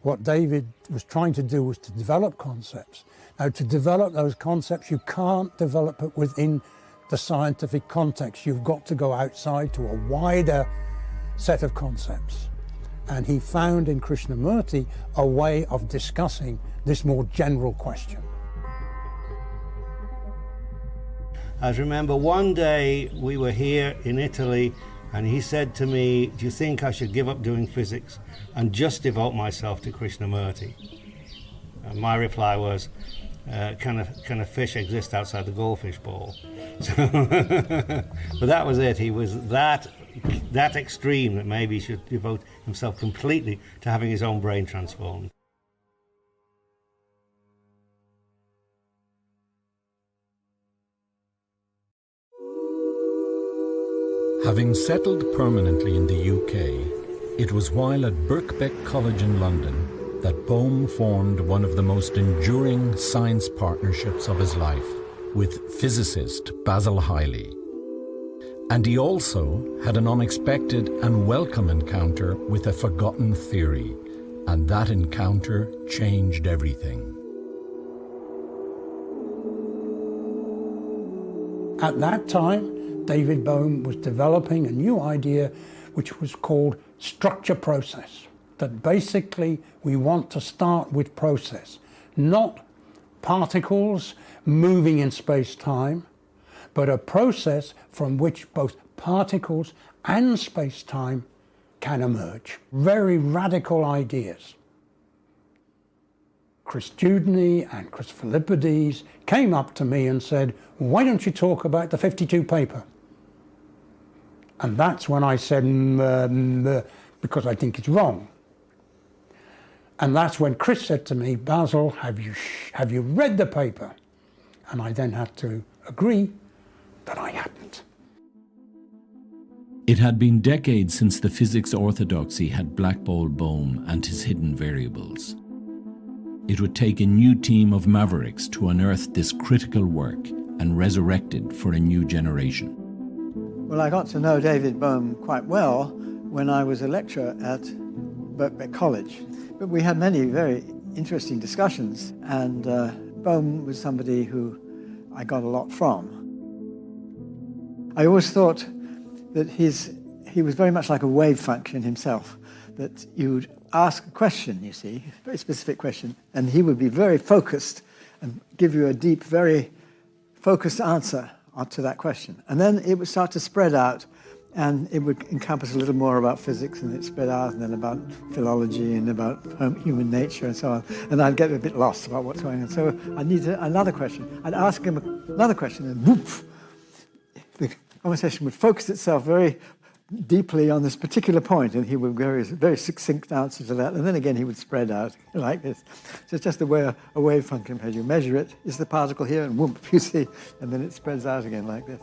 what David was trying to do was to develop concepts. Now, to develop those concepts, you can't develop it within the scientific context. You've got to go outside to a wider set of concepts. And he found in Krishnamurti a way of discussing this more general question. I remember one day we were here in Italy and he said to me, do you think I should give up doing physics and just devote myself to Krishnamurti? And my reply was, can a fish exist outside the goldfish bowl? So but that was it. He was that extreme that maybe he should devote himself completely to having his own brain transformed. Having settled permanently in the UK, it was while at Birkbeck College in London that Bohm formed one of the most enduring science partnerships of his life with physicist Basil Hiley. And he also had an unexpected and welcome encounter with a forgotten theory, and that encounter changed everything. At that time, David Bohm was developing a new idea which was called structure process. That basically we want to start with process, not particles moving in space-time, but a process from which both particles and space-time can emerge. Very radical ideas. Chris Dewdney and Chris Philippides came up to me and said, why don't you talk about the 52 paper? And that's when I said, because I think it's wrong. And that's when Chris said to me, Basil, have you read the paper? And I then had to agree that I hadn't. It had been decades since the physics orthodoxy had blackballed Bohm and his hidden variables. It would take a new team of mavericks to unearth this critical work and resurrect it for a new generation. Well, I got to know David Bohm quite well when I was a lecturer at Birkbeck College. But we had many very interesting discussions, and Bohm was somebody who I got a lot from. I always thought that he was very much like a wave function himself, that you'd ask a question, you see, a very specific question, and he would be very focused and give you a deep, very focused answer to that question. And then it would start to spread out, and it would encompass a little more about physics, and it spread out, and then about philology and about human nature and so on. And I'd get a bit lost about what's going on. So I needed another question. I'd ask him another question, and whoop, the conversation would focus itself very deeply on this particular point, and he would give a very succinct answer to that, and then again he would spread out like this. So it's just the way a wave function, as you measure it, is the particle here, and whoop, you see, and then it spreads out again like this.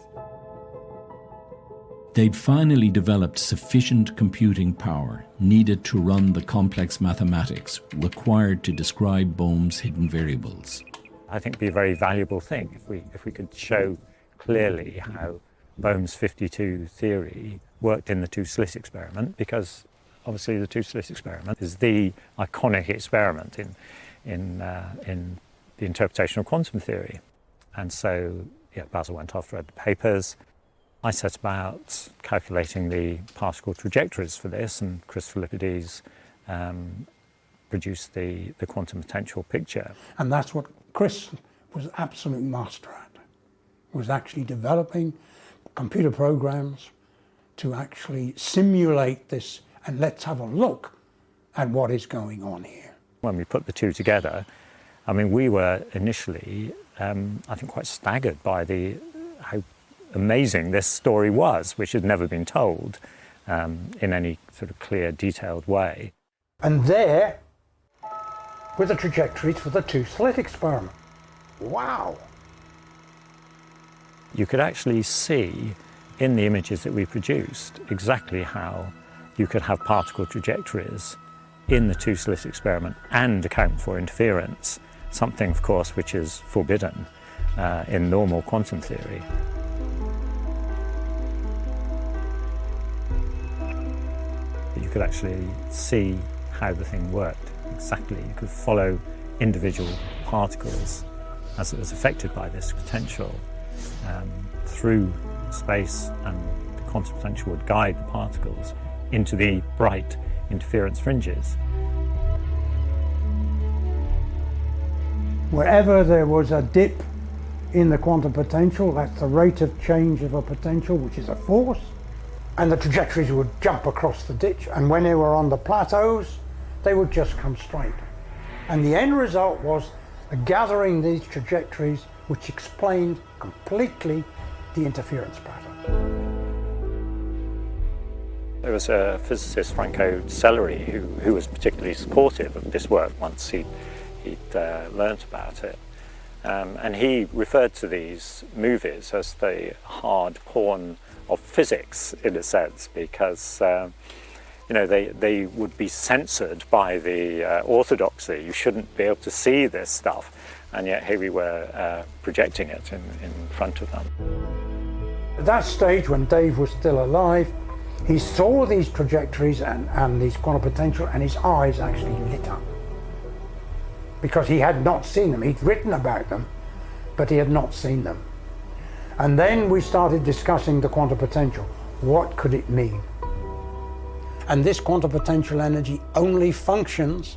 They'd finally developed sufficient computing power needed to run the complex mathematics required to describe Bohm's hidden variables. I think it'd be a very valuable thing if we could show clearly how Bohm's 52 theory worked in the two-slit experiment, because obviously the two-slit experiment is the iconic experiment in the interpretation of quantum theory. And so, yeah, Basil went off, read the papers. I set about calculating the particle trajectories for this, and Chris Philippides produced the quantum potential picture. And that's what Chris was absolute master at, was actually developing computer programs to actually simulate this, and let's have a look at what is going on here. When we put the two together, I mean, we were initially, I think, quite staggered by how amazing this story was, which had never been told in any sort of clear, detailed way. And there were the trajectories for the two-slit experiment. Wow! You could actually see in the images that we produced exactly how you could have particle trajectories in the two-slit experiment and account for interference, something, of course, which is forbidden in normal quantum theory. You could actually see how the thing worked exactly. You could follow individual particles as it was affected by this potential through space, and the quantum potential would guide the particles into the bright interference fringes. Wherever there was a dip in the quantum potential, that's the rate of change of a potential, which is a force, and the trajectories would jump across the ditch, and when they were on the plateaus, they would just come straight. And the end result was gathering these trajectories, which explained completely the interference pattern. There was a physicist, Franco Celleri, who was particularly supportive of this work once he'd learnt about it. And he referred to these movies as the hard porn of physics, in a sense, because they would be censored by the orthodoxy. You shouldn't be able to see this stuff, and yet here we were projecting it in front of them. At that stage, when Dave was still alive, he saw these trajectories and these quantum potential, and his eyes actually lit up, because he had not seen them. He'd written about them, but he had not seen them. And then we started discussing the quantum potential. What could it mean? And this quantum potential energy only functions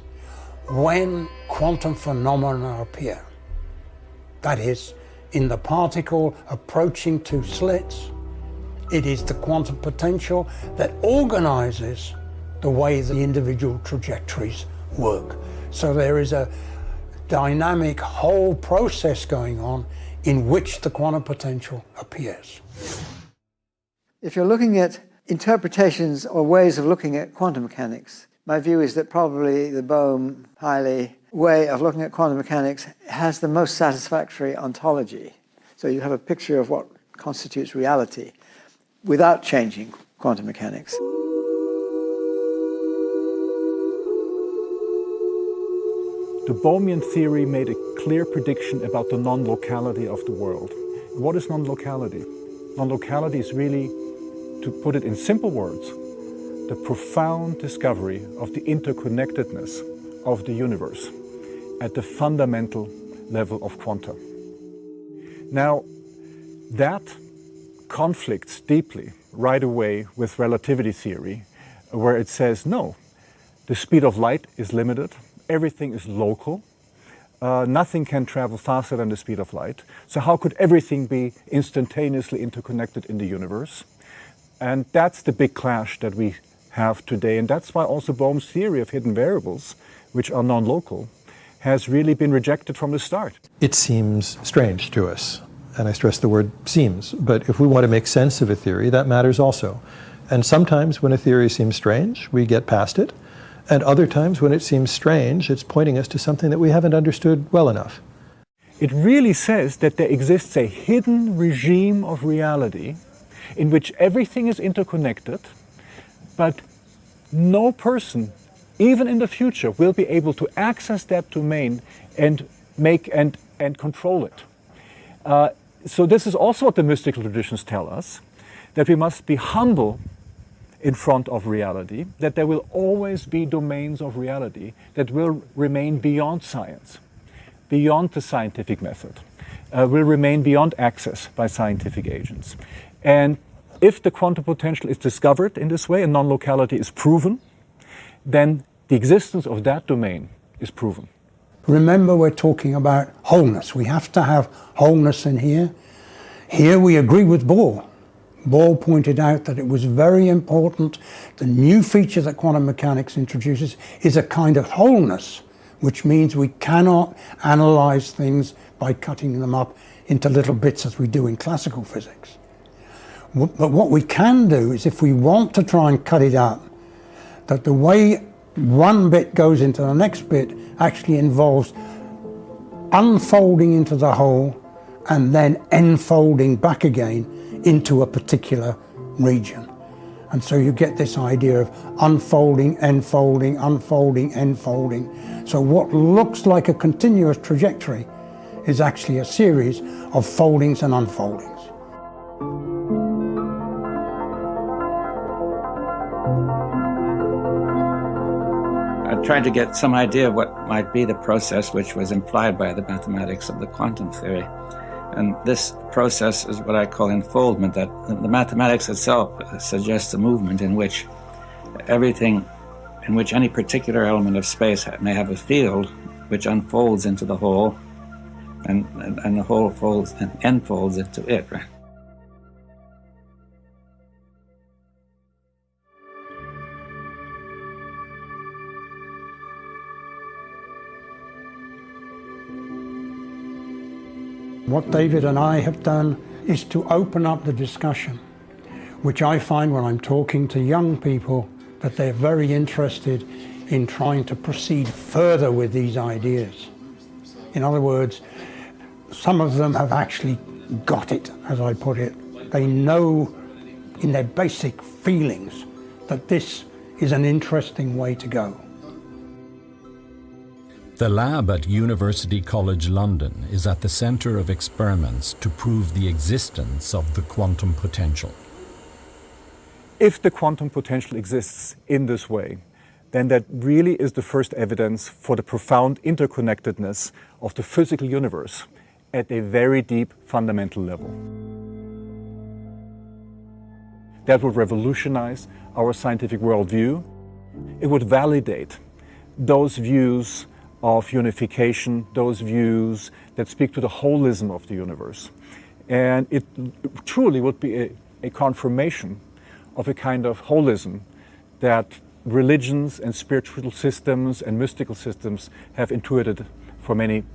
when quantum phenomena appear. That is, in the particle approaching two slits, it is the quantum potential that organizes the way the individual trajectories work. So there is a dynamic whole process going on in which the quantum potential appears. If you're looking at interpretations or ways of looking at quantum mechanics. My view is that probably the Bohm highly way of looking at quantum mechanics has the most satisfactory ontology. So you have a picture of what constitutes reality without changing quantum mechanics. The Bohmian theory made a clear prediction about the non-locality of the world. What is non-locality? Non-locality is really, to put it in simple words, the profound discovery of the interconnectedness of the universe at the fundamental level of quanta. Now, that conflicts deeply right away with relativity theory, where it says, no, the speed of light is limited, everything is local, nothing can travel faster than the speed of light, so how could everything be instantaneously interconnected in the universe? And that's the big clash that we have today, and that's why also Bohm's theory of hidden variables, which are non-local, has really been rejected from the start. It seems strange to us, and I stress the word seems, but if we want to make sense of a theory, that matters also. And sometimes when a theory seems strange, we get past it, and other times when it seems strange, it's pointing us to something that we haven't understood well enough. It really says that there exists a hidden regime of reality in which everything is interconnected, but no person, even in the future, will be able to access that domain and make and control it. So this is also what the mystical traditions tell us, that we must be humble in front of reality, that there will always be domains of reality that will remain beyond science, beyond the scientific method, will remain beyond access by scientific agents. And if the quantum potential is discovered in this way and non-locality is proven, then the existence of that domain is proven. Remember, we're talking about wholeness. We have to have wholeness in here. Here we agree with Bohr. Bohr pointed out that it was very important. The new feature that quantum mechanics introduces is a kind of wholeness, which means we cannot analyze things by cutting them up into little bits as we do in classical physics. But what we can do is, if we want to try and cut it up, that the way one bit goes into the next bit actually involves unfolding into the whole and then enfolding back again into a particular region. And so you get this idea of unfolding, enfolding, unfolding, enfolding. So what looks like a continuous trajectory is actually a series of foldings and unfoldings. I tried to get some idea of what might be the process which was implied by the mathematics of the quantum theory. And this process is what I call enfoldment, that the mathematics itself suggests a movement in which everything, in which any particular element of space may have a field which unfolds into the whole, and the whole folds and enfolds into it. Right? What David and I have done is to open up the discussion, which I find when I'm talking to young people that they're very interested in trying to proceed further with these ideas. In other words, some of them have actually got it, as I put it. They know in their basic feelings that this is an interesting way to go. The lab at University College London is at the centre of experiments to prove the existence of the quantum potential. If the quantum potential exists in this way, then that really is the first evidence for the profound interconnectedness of the physical universe at a very deep fundamental level. That would revolutionize our scientific worldview. It would validate those views of unification, those views that speak to the holism of the universe. And it truly would be a confirmation of a kind of holism that religions and spiritual systems and mystical systems have intuited for many,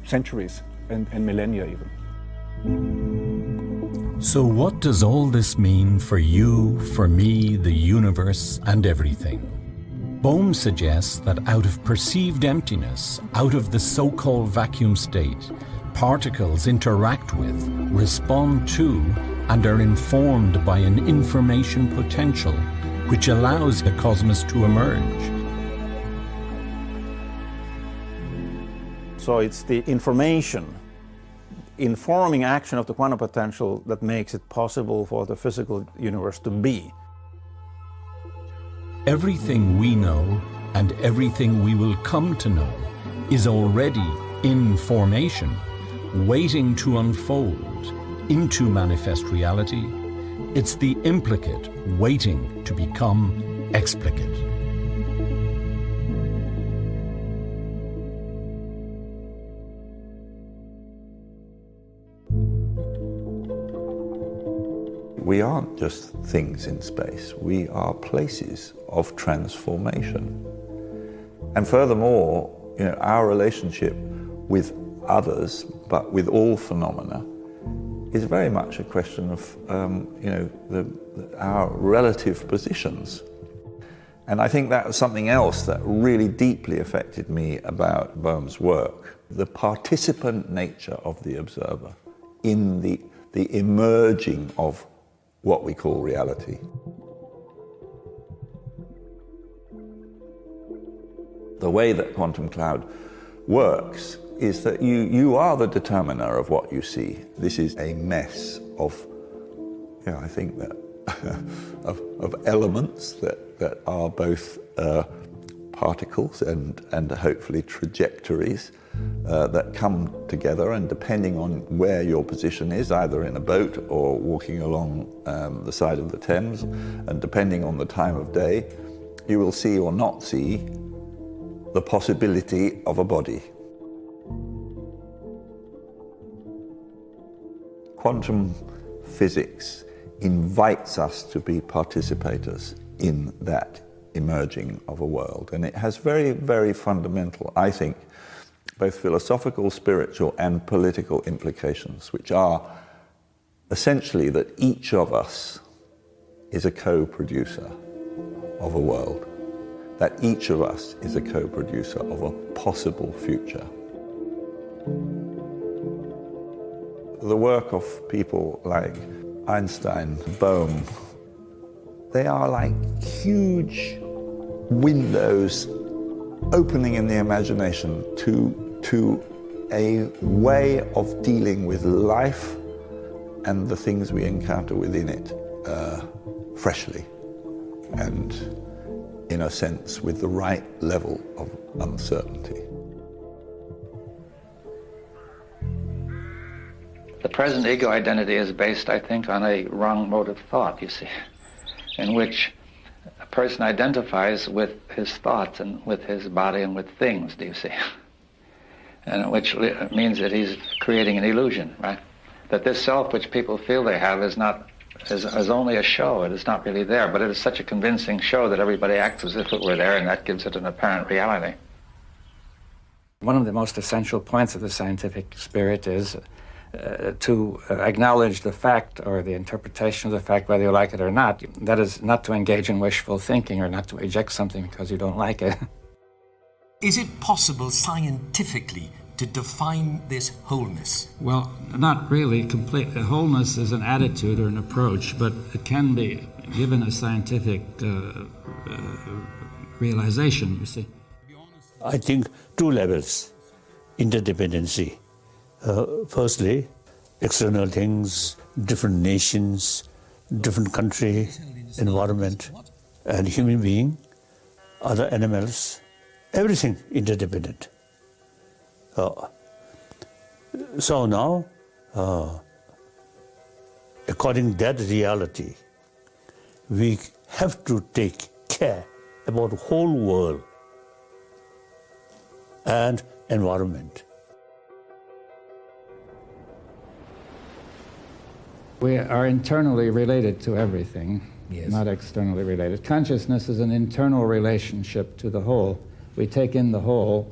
centuries and millennia even. So what does all this mean for you, for me, the universe, and everything? Bohm suggests that out of perceived emptiness, out of the so-called vacuum state, particles interact with, respond to, and are informed by an information potential which allows the cosmos to emerge. So it's the information, informing action of the quantum potential that makes it possible for the physical universe to be. Everything we know and everything we will come to know is already in formation, waiting to unfold into manifest reality. It's the implicate waiting to become explicate. We aren't just things in space, we are places of transformation. And furthermore, our relationship with others, but with all phenomena, is very much a question of our relative positions. And I think that was something else that really deeply affected me about Bohm's work, the participant nature of the observer in the emerging of what we call reality. The way that quantum cloud works is that you are the determiner of what you see. This is a mess of, I think that, of elements that are both particles and hopefully trajectories that come together, and depending on where your position is, either in a boat or walking along the side of the Thames, and depending on the time of day, you will see or not see the possibility of a body. Quantum physics invites us to be participators in that emerging of a world, and it has very, very fundamental, I think, both philosophical, spiritual, and political implications, which are essentially that each of us is a co-producer of a world, that each of us is a co-producer of a possible future. The work of people like Einstein, Bohm, they are like huge windows opening in the imagination to a way of dealing with life and the things we encounter within it freshly and, in a sense, with the right level of uncertainty. The present ego identity is based, I think, on a wrong mode of thought, you see, in which a person identifies with his thoughts and with his body and with things, do you see? And which means that he's creating an illusion, right? That this self which people feel they have is only a show. It is not really there, but it is such a convincing show that everybody acts as if it were there, and that gives it an apparent reality. One of the most essential points of the scientific spirit is to acknowledge the fact or the interpretation of the fact, whether you like it or not. That is not to engage in wishful thinking or not to reject something because you don't like it. Is it possible scientifically to define this wholeness? Well, not really completely. Wholeness is an attitude or an approach, but it can be given a scientific realization, you see. I think two levels, interdependency. Firstly, external things, different nations, different country, environment, and human being, other animals, everything interdependent. So now, according to that reality, we have to take care about the whole world and environment. We are internally related to everything, not externally related. Consciousness is an internal relationship to the whole. We take in the whole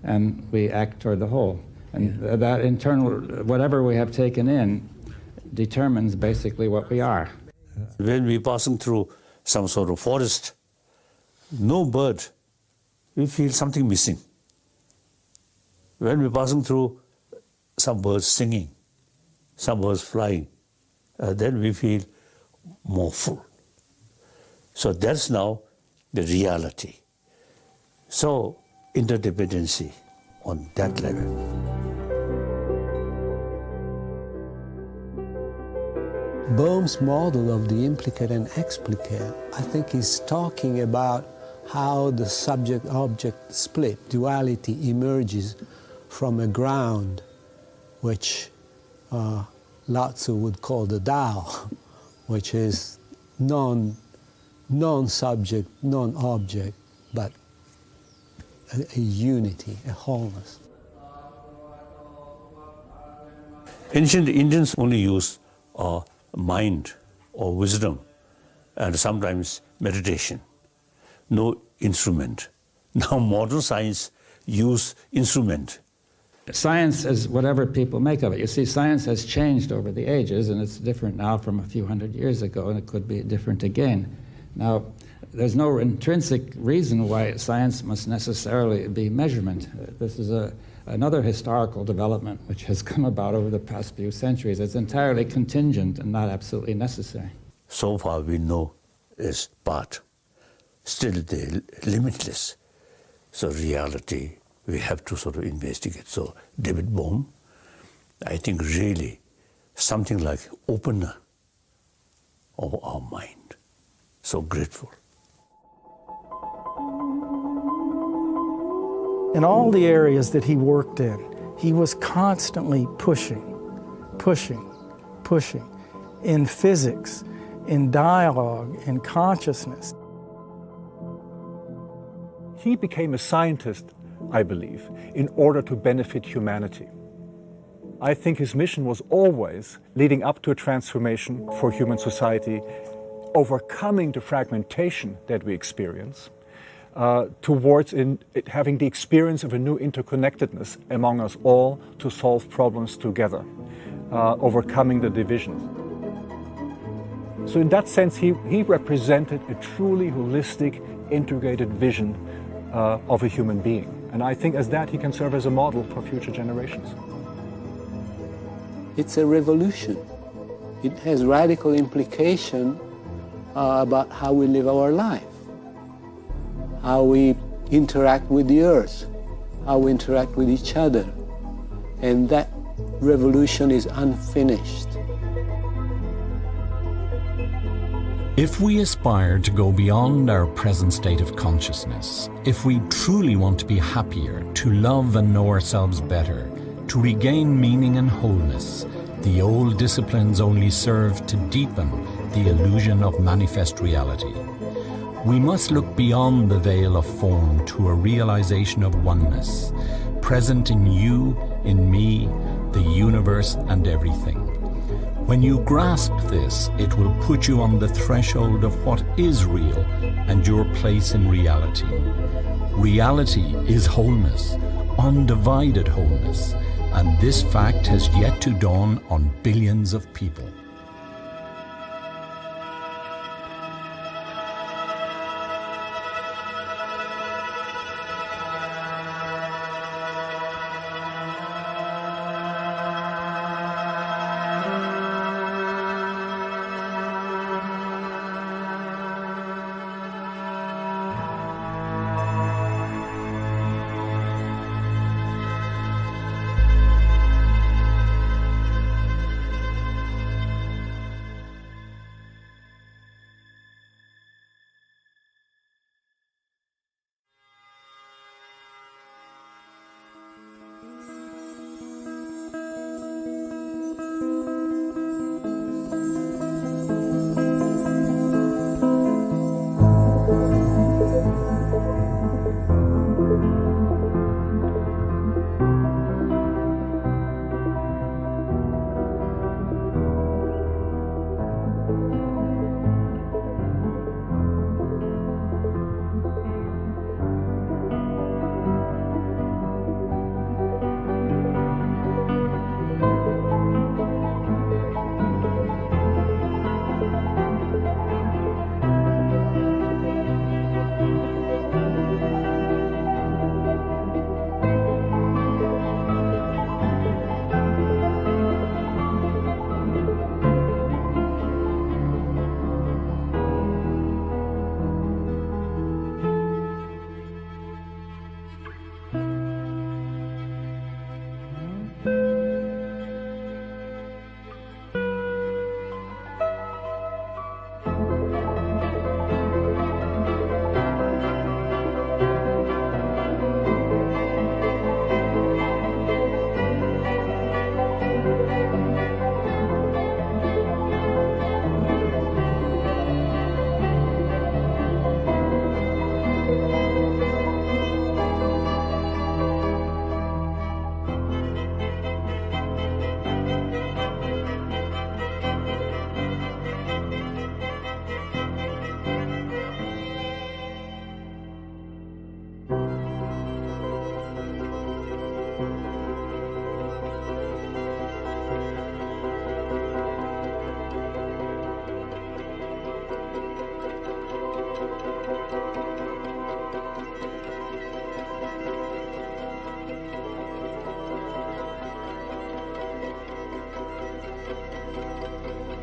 and we act toward the whole. And that internal, whatever we have taken in, determines basically what we are. When we're passing through some sort of forest, no bird, we feel something missing. When we're passing through some birds singing, some birds flying, then we feel more full. So that's now the reality. So interdependency on that level. Bohm's model of the implicate and explicate, I think, is talking about how the subject-object split, duality, emerges from a ground which Lao Tzu would call the Tao, which is non-subject, non-object, but a unity, a wholeness. Ancient Indians only use mind or wisdom and sometimes meditation, no instrument. Now modern science use instrument. Science is whatever people make of it. You see, science has changed over the ages, and it's different now from a few hundred years ago, and it could be different again. Now, there's no intrinsic reason why science must necessarily be measurement. This is another historical development which has come about over the past few centuries. It's entirely contingent and not absolutely necessary. So far we know is part. Still they're limitless. So reality, we have to sort of investigate. So David Bohm, I think really something like opener of our mind. So grateful. In all the areas that he worked in, he was constantly pushing. In physics, in dialogue, in consciousness. He became a scientist, I believe, in order to benefit humanity. I think his mission was always leading up to a transformation for human society, overcoming the fragmentation that we experience, towards having the experience of a new interconnectedness among us all to solve problems together, overcoming the divisions. So in that sense, he represented a truly holistic, integrated vision of a human being. And I think as that, he can serve as a model for future generations. It's a revolution. It has radical implication about how we live our life, how we interact with the earth, how we interact with each other. And that revolution is unfinished. If we aspire to go beyond our present state of consciousness, if we truly want to be happier, to love and know ourselves better, to regain meaning and wholeness, the old disciplines only serve to deepen the illusion of manifest reality. We must look beyond the veil of form to a realization of oneness, present in you, in me, the universe and everything. When you grasp this, it will put you on the threshold of what is real and your place in reality. Reality is wholeness, undivided wholeness, and this fact has yet to dawn on billions of people.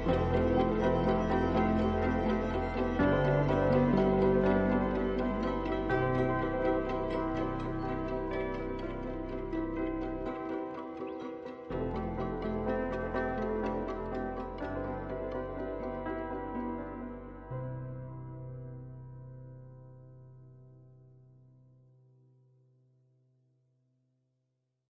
Thank you.